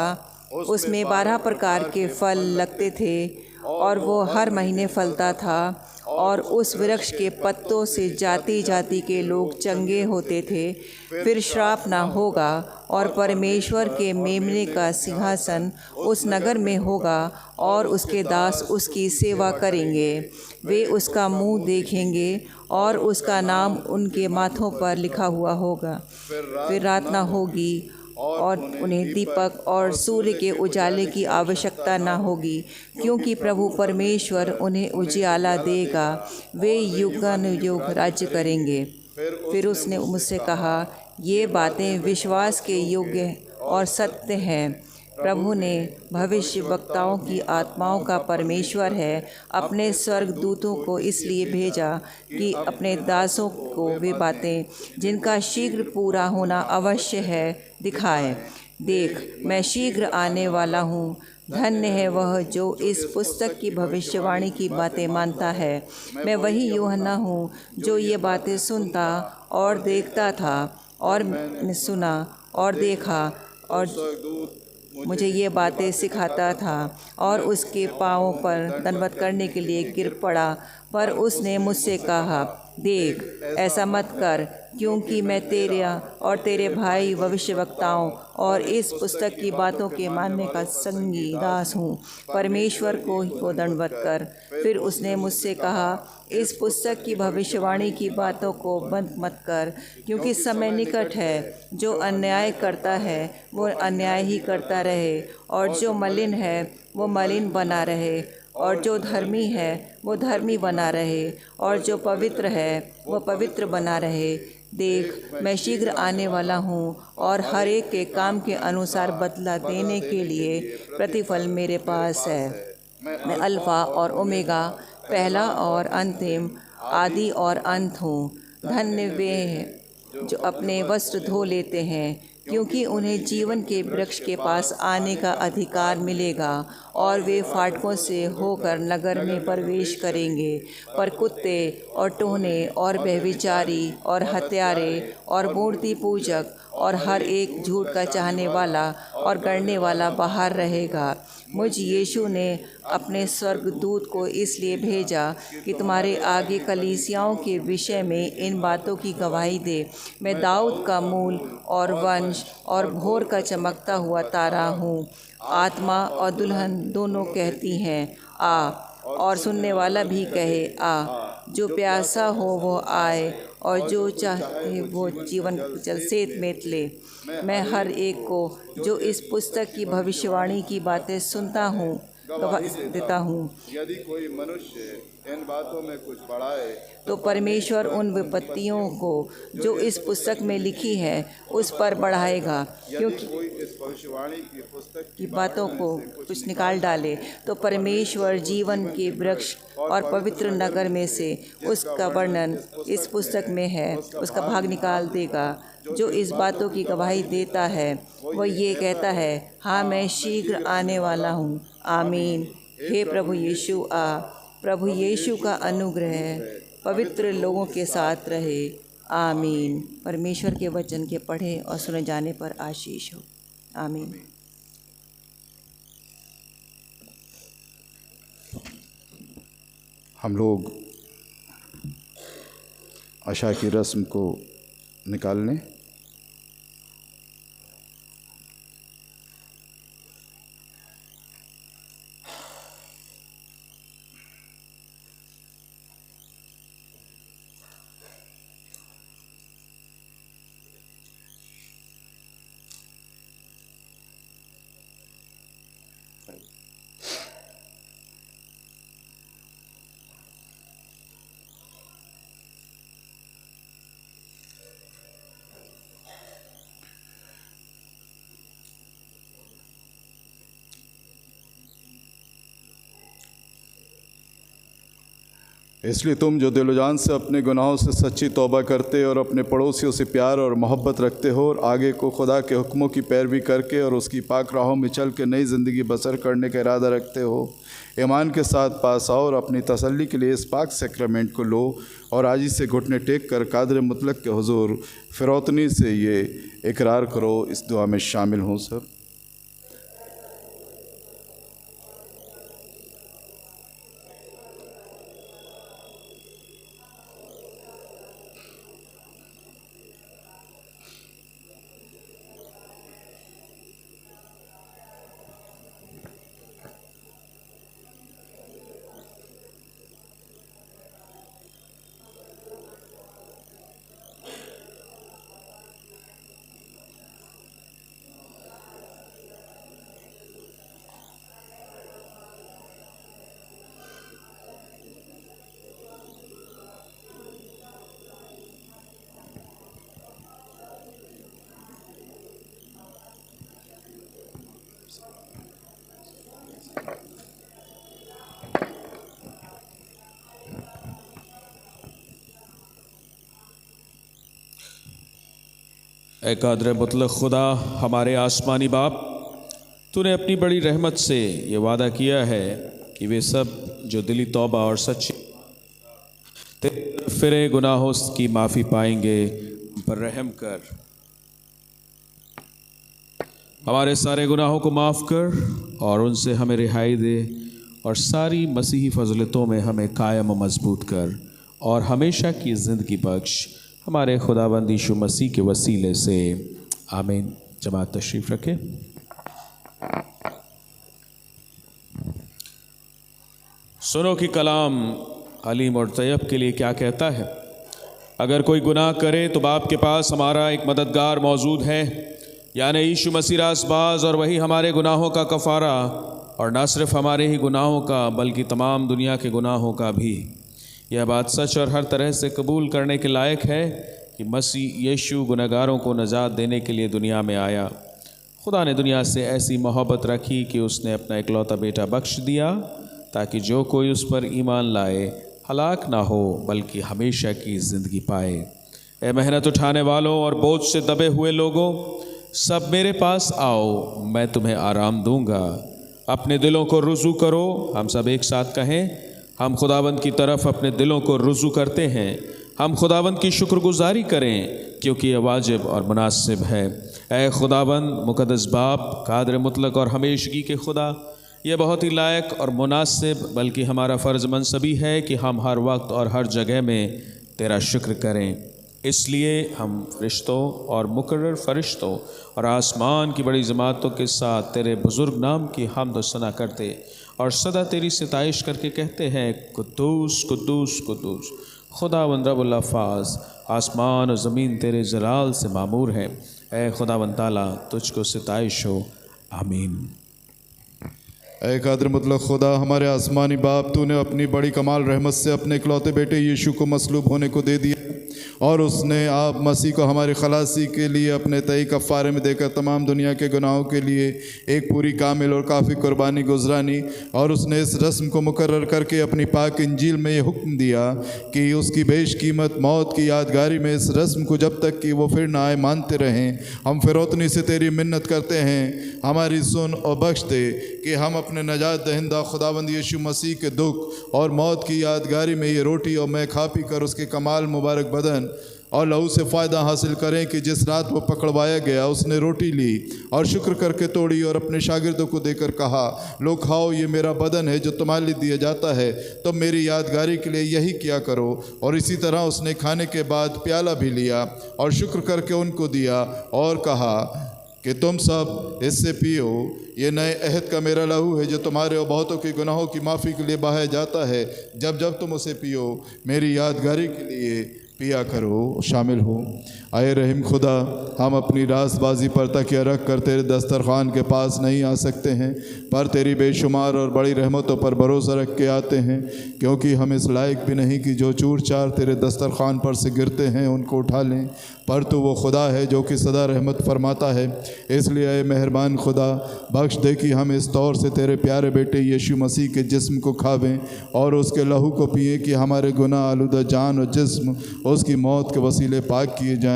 उसमें 12 प्रकार के फल लगते थे और वो हर महीने फलता था, और उस वृक्ष के पत्तों से जाति जाति के लोग चंगे होते थे। फिर श्राप ना होगा, और परमेश्वर के मेमने का सिंहासन उस नगर में होगा, और उसके दास उसकी सेवा करेंगे। वे उसका मुंह देखेंगे और उसका नाम उनके माथों पर लिखा हुआ होगा। फिर रात ना होगी और उन्हें दीपक और सूर्य के उजाले की आवश्यकता ना होगी, क्योंकि प्रभु परमेश्वर उन्हें उजियाला देगा। वे युगानुयुग राज्य करेंगे। फिर उसने मुझसे कहा, ये बातें विश्वास के योग्य और सत्य हैं। प्रभु ने भविष्य वक्ताओं की आत्माओं का परमेश्वर है अपने स्वर्गदूतों को इसलिए भेजा कि अपने दासों को वे बातें जिनका शीघ्र पूरा होना अवश्य है दिखाएं। देख, मैं शीघ्र आने वाला हूँ। धन्य है वह जो इस पुस्तक की भविष्यवाणी की बातें मानता है। मैं वही यूहन्ना हूँ जो ये बातें सुनता और देखता था, और मैंने सुना और देखा, और मुझे ये बातें सिखाता था, और उसके पाँवों पर दंडवत करने के लिए गिर पड़ा। पर उसने मुझसे कहा, देख, ऐसा मत कर, क्योंकि मैं तेरे और तेरे भाई भविष्यवक्ताओं और इस पुस्तक की बातों के मानने का संगी दास हूँ। परमेश्वर को दंडवत कर। फिर उसने मुझसे कहा, इस पुस्तक की भविष्यवाणी की बातों को बंद मत कर, क्योंकि समय निकट है। जो अन्याय करता है वो अन्याय ही करता रहे, और जो मलिन है वो मलिन बना रहे, और जो धर्मी है वो धर्मी बना रहे, और जो पवित्र है वो पवित्र बना रहे। देख, मैं शीघ्र आने वाला हूँ, और हर एक के काम के अनुसार बदला देने के लिए प्रतिफल मेरे पास है। मैं अल्फ़ा और ओमेगा, पहला और अंतिम, आदि और अंत हूँ। धन्य वे हैं जो अपने वस्त्र धो लेते हैं, क्योंकि उन्हें जीवन के वृक्ष के पास आने का अधिकार मिलेगा, और वे फाटकों से होकर नगर में प्रवेश करेंगे। पर कुत्ते और टोहने और व्यभिचारी और हत्यारे और मूर्ति पूजक और हर एक झूठ का चाहने वाला और गढ़ने वाला बाहर रहेगा। मुझ यीशु ने अपने स्वर्गदूत को इसलिए भेजा कि तुम्हारे आगे कलीसियाओं के विषय में इन बातों की गवाही दे। मैं दाऊद का मूल और वंश और भोर का चमकता हुआ तारा हूँ। आत्मा और दुल्हन दोनों कहती हैं, आ, और सुनने वाला भी कहे, आ। जो प्यासा हो वो आए, और जो चाहे वो जीवन जल से मेट ले। मैं हर एक को जो इस पुस्तक की भविष्यवाणी की बातें सुनता हूँ गवाही देता हूँ। यदि कोई मनुष्य इन बातों में कुछ बढ़ाए तो परमेश्वर उन विपत्तियों को जो इस पुस्तक में लिखी है उस पर बढ़ाएगा। क्योंकि कोई इस भविष्यवाणी की पुस्तक की बातों को कुछ निकाल डाले तो परमेश्वर जीवन के वृक्ष और पवित्र नगर में से उसका वर्णन इस पुस्तक में है, उसका भाग निकाल देगा। जो इस बातों की गवाही देता है वह ये कहता है, हाँ मैं शीघ्र आने वाला हूँ। आमीन। हे प्रभु यीशु आ। प्रभु यीशु का अनुग्रह पवित्र लोगों के साथ रहे। आमीन। परमेश्वर के वचन के पढ़े और सुने जाने पर आशीष हो। आमीन। हम लोग आशा की रस्म को निकाल लें। इसलिए तुम जो दिलो जान से अपने गुनाहों से सच्ची तौबा करते और अपने पड़ोसियों से प्यार और मोहब्बत रखते हो और आगे को खुदा के हुक्मों की पैरवी करके और उसकी पाक राहों में चल के नई ज़िंदगी बसर करने का इरादा रखते हो, ईमान के साथ पास आओ और अपनी तसल्ली के लिए इस पाक सैक्रमेंट को लो और आजी से घुटने टेक कर कादर मुतलक के हुजूर फिरौतनी से ये इकरार करो। इस दुआ में शामिल हों सब। ए कादर मुतलक खुदा, हमारे आसमानी बाप, तूने अपनी बड़ी रहमत से ये वादा किया है कि वे सब जो दिली तौबा और सच्ची तेरे तरफ फिरे गुनाहों की माफ़ी पाएंगे। हम पर रहम कर, हमारे सारे गुनाहों को माफ़ कर और उनसे हमें रिहाई दे और सारी मसीही फजलतों में हमें कायम और मजबूत कर और हमेशा की ज़िंदगी बख्श, हमारे खुदाबंद यीशु मसीह के वसीले से। आमीन। जमात तशरीफ़ रखे। सुनो कि कलाम हलीम और तैयब के लिए क्या कहता है। अगर कोई गुनाह करे तो बाप के पास हमारा एक मददगार मौजूद है, यानी यीशु मसीह रासबाज, और वही हमारे गुनाहों का कफ़ारा, और न सिर्फ हमारे ही गुनाहों का बल्कि तमाम दुनिया के गुनाहों का भी। यह बात सच और हर तरह से कबूल करने के लायक है कि मसीह यीशु गुनहगारों को नजात देने के लिए दुनिया में आया। खुदा ने दुनिया से ऐसी मोहब्बत रखी कि उसने अपना इकलौता बेटा बख्श दिया ताकि जो कोई उस पर ईमान लाए हलाक ना हो बल्कि हमेशा की ज़िंदगी पाए। ए मेहनत उठाने वालों और बोझ से दबे हुए लोगों, सब मेरे पास आओ, मैं तुम्हें आराम दूंगा। अपने दिलों को रुजू करो। हम सब एक साथ कहें, हम खुदावंद की तरफ अपने दिलों को रुजू करते हैं। हम खुदावंद की शुक्रगुजारी करें क्योंकि यह वाजिब और मुनासिब है। ऐ खुदावंद, मुक़द्दस बाप, कादर मुतलक और हमेशगी के खुदा, यह बहुत ही लायक और मुनासिब बल्कि हमारा फ़र्ज़ मनसबी है कि हम हर वक्त और हर जगह में तेरा शुक्र करें। इसलिए हम फ़रिश्तों और मुकर्रर फ़रिश्तों और आसमान की बड़ी जमातों के साथ तेरे बुज़ुर्ग नाम की हम्द व सना करते और सदा तेरी सिताइश करके कहते हैं, कुद्दूस कुद्दूस कुद्दूस खुदावंद रब्बुल अफ़ाज़, आसमान और ज़मीन तेरे जलाल से मामूर है। ए खुदावंद ताला, तुझको सिताइश हो। आमीन। ऐ कादिर मुतलक खुदा, हमारे आसमानी बाप, तूने अपनी बड़ी कमाल रहमत से अपने इकलौते बेटे यीशु को मसलूब होने को दे दिया और उसने आप मसीह को हमारी खलासी के लिए अपने तय कफ़ारे में देकर तमाम दुनिया के गुनाहों के लिए एक पूरी कामिल और काफ़ी कुर्बानी गुजरानी। और उसने इस रस्म को मुकर्रर करके अपनी पाक इंजील में ये हुक्म दिया कि उसकी बेशकीमत मौत की यादगारी में इस रस्म को जब तक कि वो फिर ना आए मानते रहें। हम फिरौतनी से तेरी मिन्नत करते हैं, हमारी सुन और बख्श दे कि हम अपने नजात दहिंदा खुदावंद यीशु मसीह के दुख और मौत की यादगारी में ये रोटी और मैं खा पी कर उसके कमाल मुबारक बदन और लहू से फ़ायदा हासिल करें कि जिस रात वो पकड़वाया गया उसने रोटी ली और शुक्र करके तोड़ी और अपने शागिर्दों को देकर कहा, लो खाओ, ये मेरा बदन है जो तुम्हारे लिए दिया जाता है, तो मेरी यादगारी के लिए यही किया करो। और इसी तरह उसने खाने के बाद प्याला भी लिया और शुक्र करके उनको दिया और कहा कि तुम सब इससे पियो, ये नए अहद का मेरा लहू है जो तुम्हारे और बहुतों के गुनाहों की माफ़ी के लिए बहाया जाता है। जब जब तुम उसे पियो मेरी यादगारी के लिए पिया करो। शामिल हो। आए रहीम खुदा, हम अपनी रासबाजी पर तकिया रख कर तेरे दस्तरखान के पास नहीं आ सकते हैं, पर तेरी बेशुमार और बड़ी रहमतों पर भरोसा रख के आते हैं, क्योंकि हम इस लायक भी नहीं कि जो चूर चार तेरे दस्तरखान पर से गिरते हैं उनको उठा लें, पर तू वो खुदा है जो कि सदा रहमत फरमाता है। इसलिए आए मेहरबान खुदा, बख्श दे कि हम इस तौर से तेरे प्यारे बेटे यीशु मसीह के जिस्म को खावें और उसके लहू को पिएँ कि हमारे गुनाह आलूदा जान और जिस्म उसकी मौत के वसीले पाक किए जाएं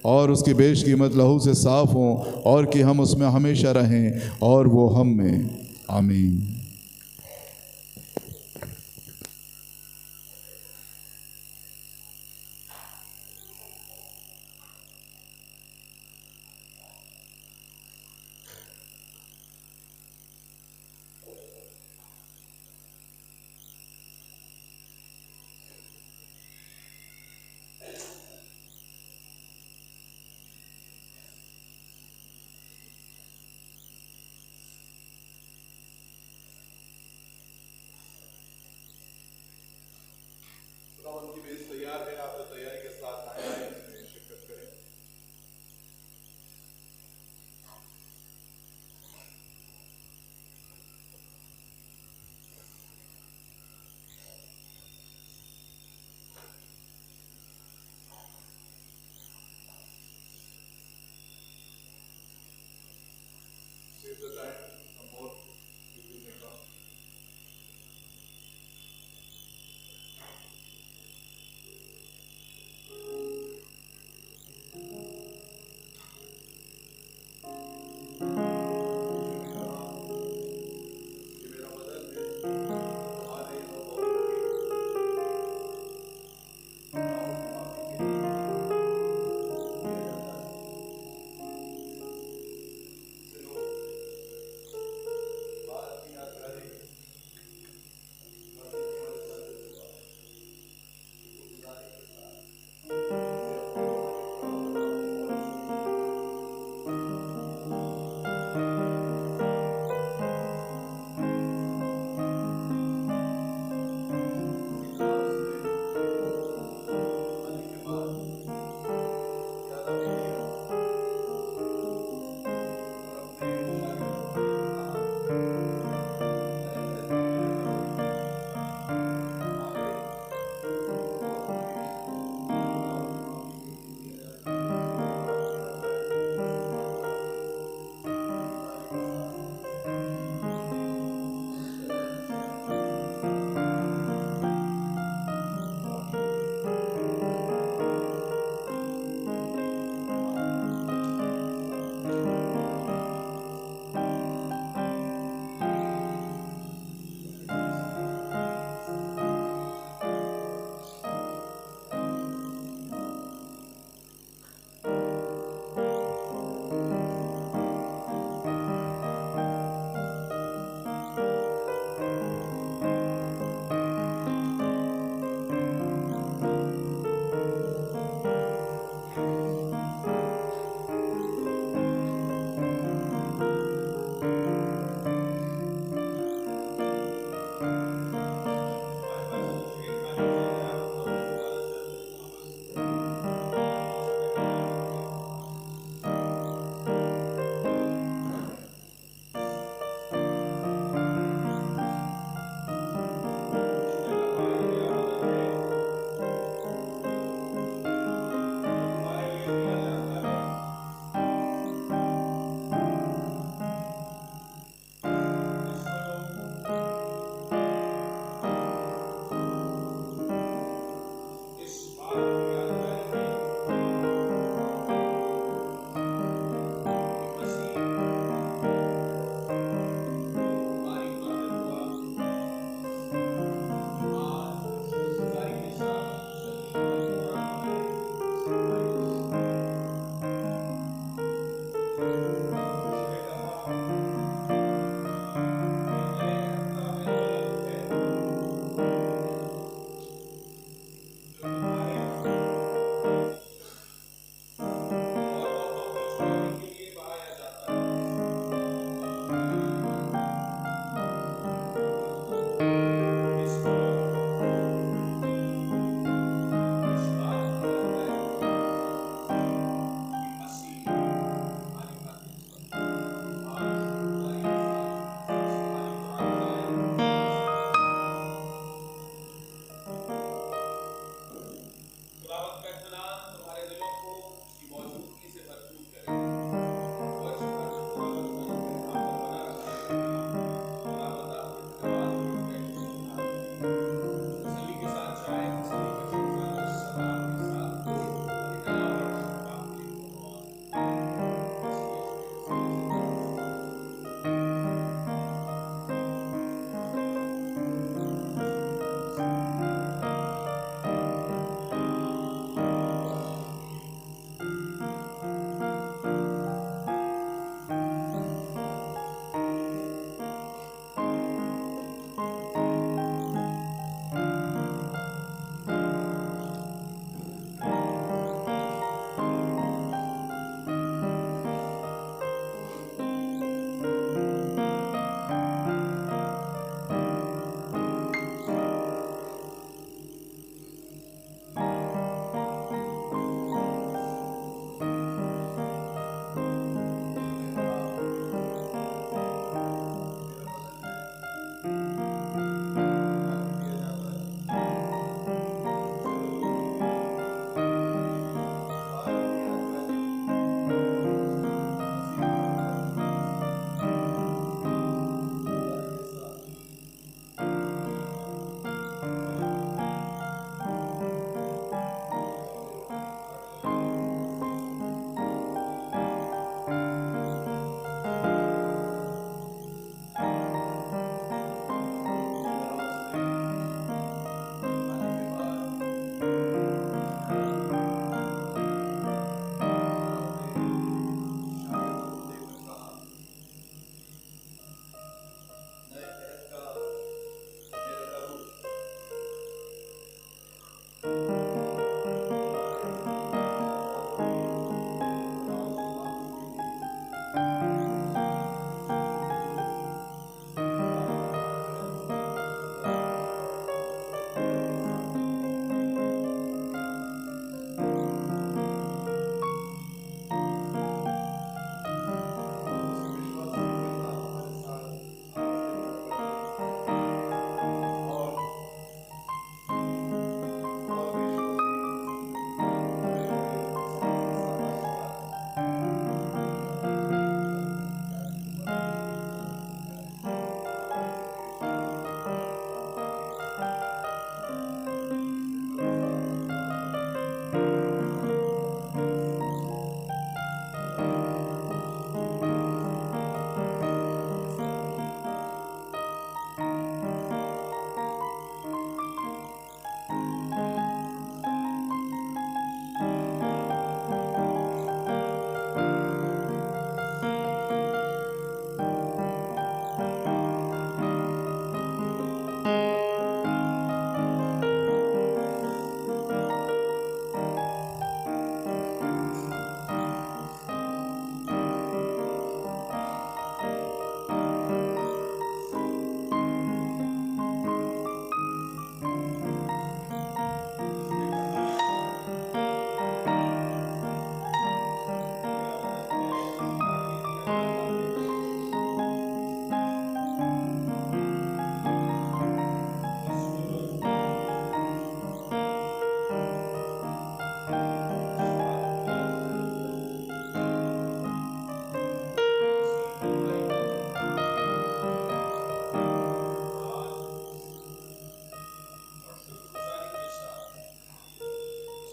और उसकी बेशकीमत लहू से साफ़ हों और कि हम उसमें हमेशा रहें और वो हम में। आमीन।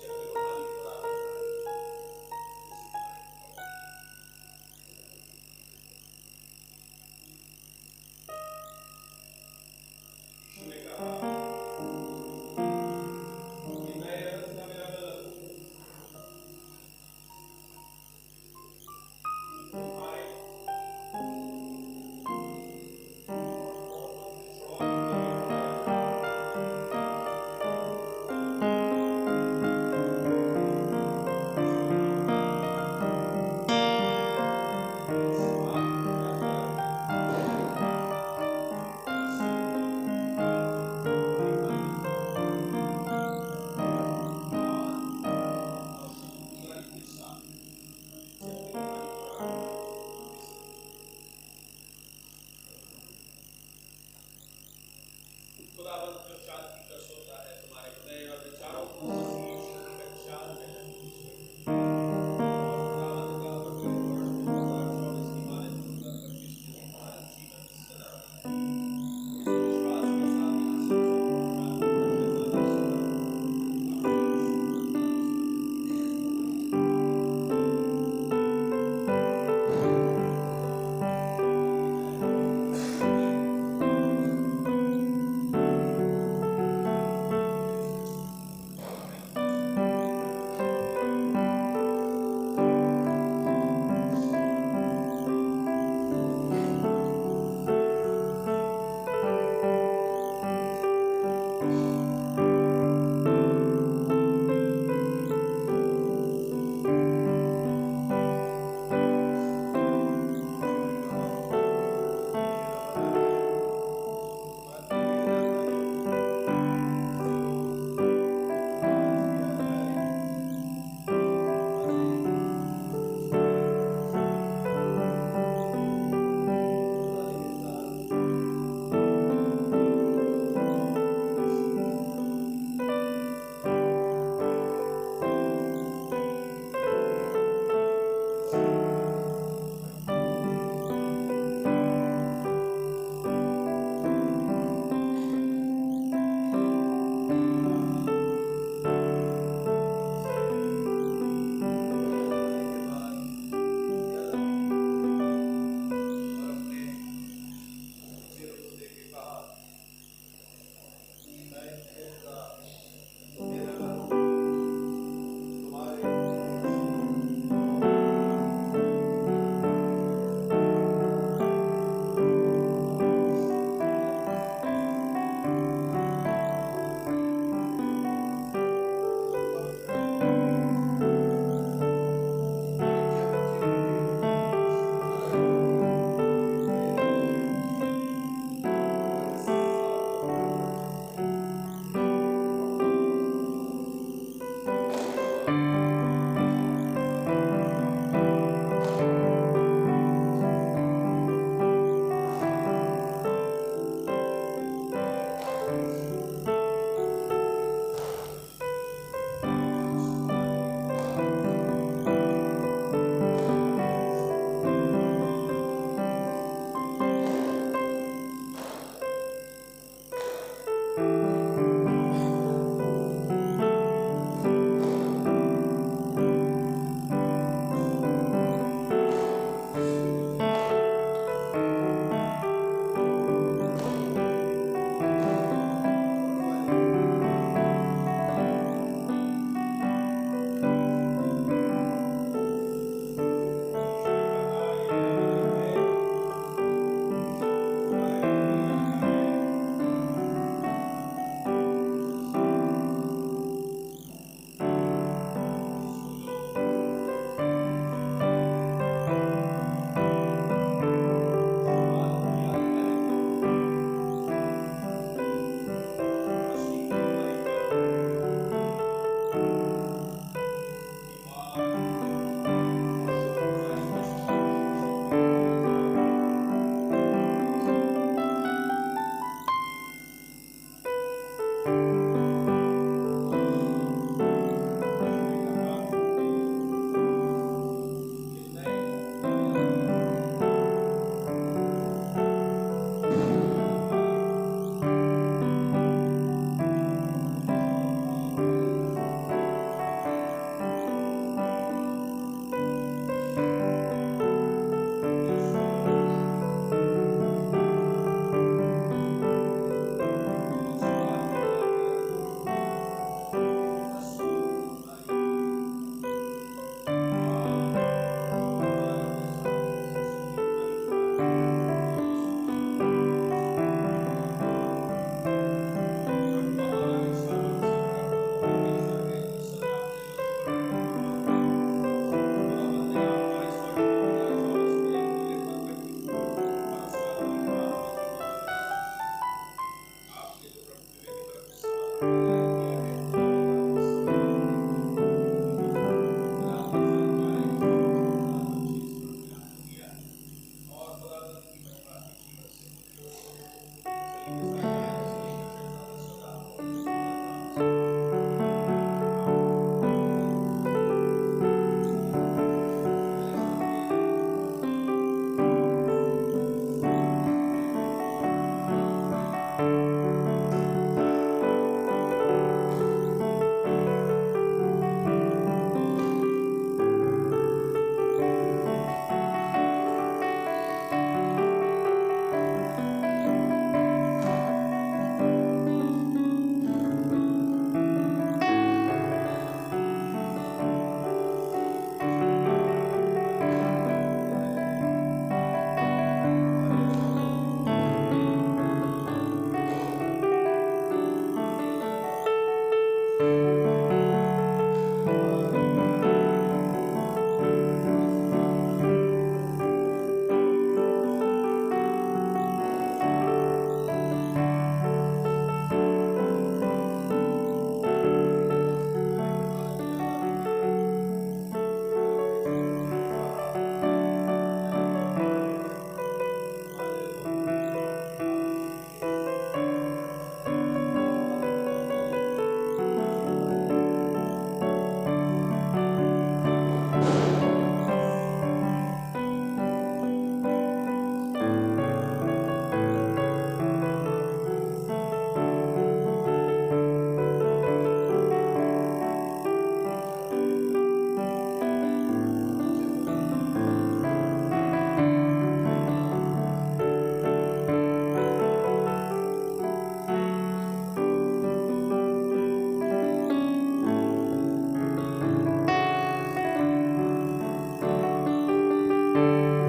से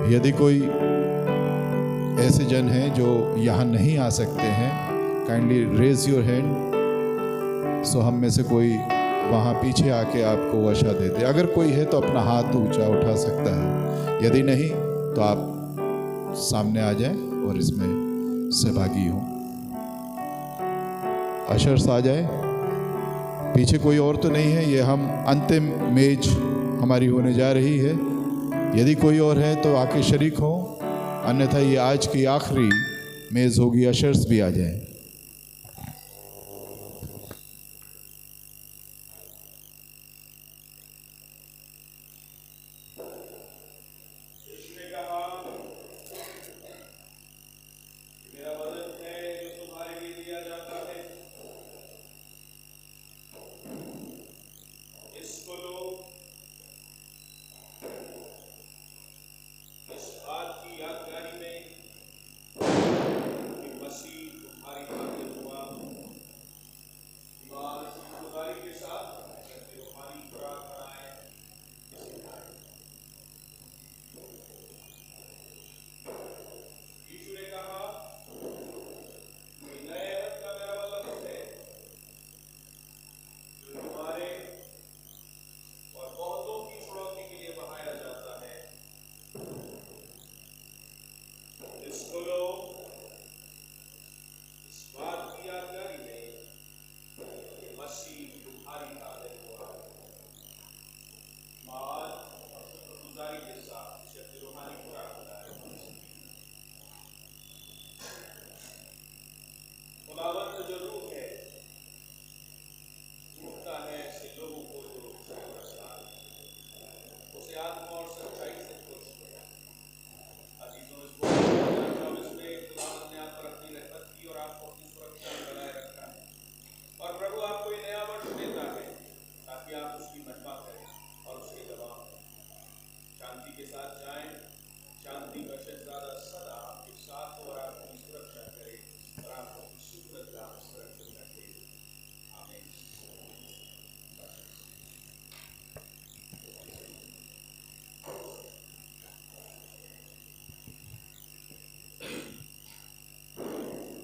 यदि कोई ऐसे जन हैं जो यहाँ नहीं आ सकते हैं, काइंडली रेज योर हैंड, सो हम में से कोई वहाँ पीछे आके आपको वशा दे दे। अगर कोई है तो अपना हाथ ऊंचा उठा सकता है, यदि नहीं तो आप सामने आ जाएं और इसमें सहभागी हों। अशर्स आ जाए, पीछे कोई और तो नहीं है, ये हम अंतिम मेज हमारी होने जा रही है। यदि कोई और है तो आके शरीक हो, अन्यथा ये आज की आखिरी मेज होगी। अशर्स भी आ जाए।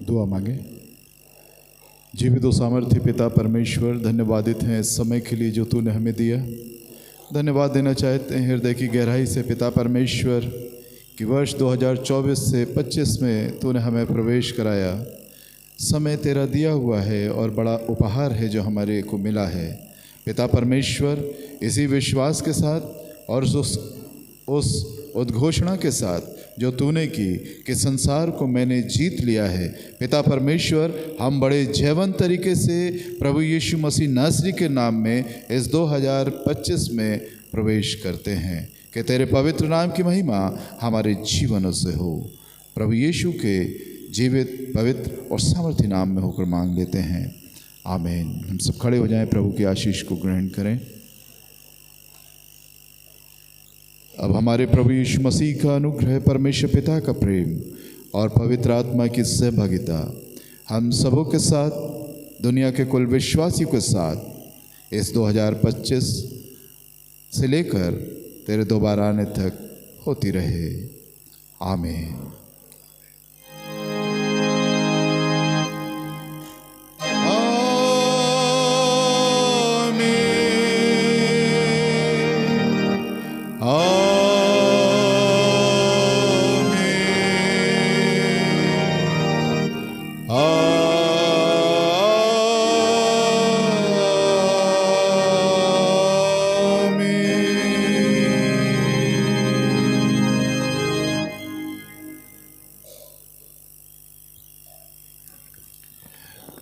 दुआ मांगे। जीवित और सामर्थ्य पिता परमेश्वर, धन्यवादित हैं इस समय के लिए जो तूने हमें दिया। धन्यवाद देना चाहते हैं हृदय की गहराई से पिता परमेश्वर कि वर्ष 2024 से 25 में तूने हमें प्रवेश कराया। समय तेरा दिया हुआ है और बड़ा उपहार है जो हमारे को मिला है। पिता परमेश्वर, इसी विश्वास के साथ और उस उद्घोषणा के साथ जो तूने की कि संसार को मैंने जीत लिया है, पिता परमेश्वर, हम बड़े जयवंत तरीके से प्रभु यीशु मसीह नासरी के नाम में इस 2025 में प्रवेश करते हैं कि तेरे पवित्र नाम की महिमा हमारे जीवनों से हो। प्रभु यीशु के जीवित, पवित्र और सामर्थ्य नाम में होकर मांग लेते हैं, आमीन। हम सब खड़े हो जाएं, प्रभु की आशीष को ग्रहण करें। अब हमारे प्रभु यीशु मसीह का अनुग्रह, परमेश्वर पिता का प्रेम और पवित्र आत्मा की सहभागिता हम सबों के साथ, दुनिया के कुल विश्वासियों के साथ इस 2025 से लेकर तेरे दोबारा आने तक होती रहे, आमीन।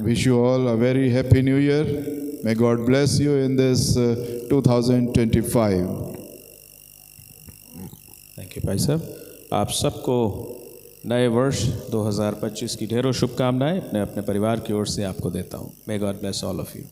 Wish you all a very happy new year. May God bless you in this 2025. Thank you भाई साहब। आप सबको नए वर्ष 2025 की ढेरों शुभकामनाएं अपने अपने परिवार की ओर से आपको देता हूँ। May God bless all of you.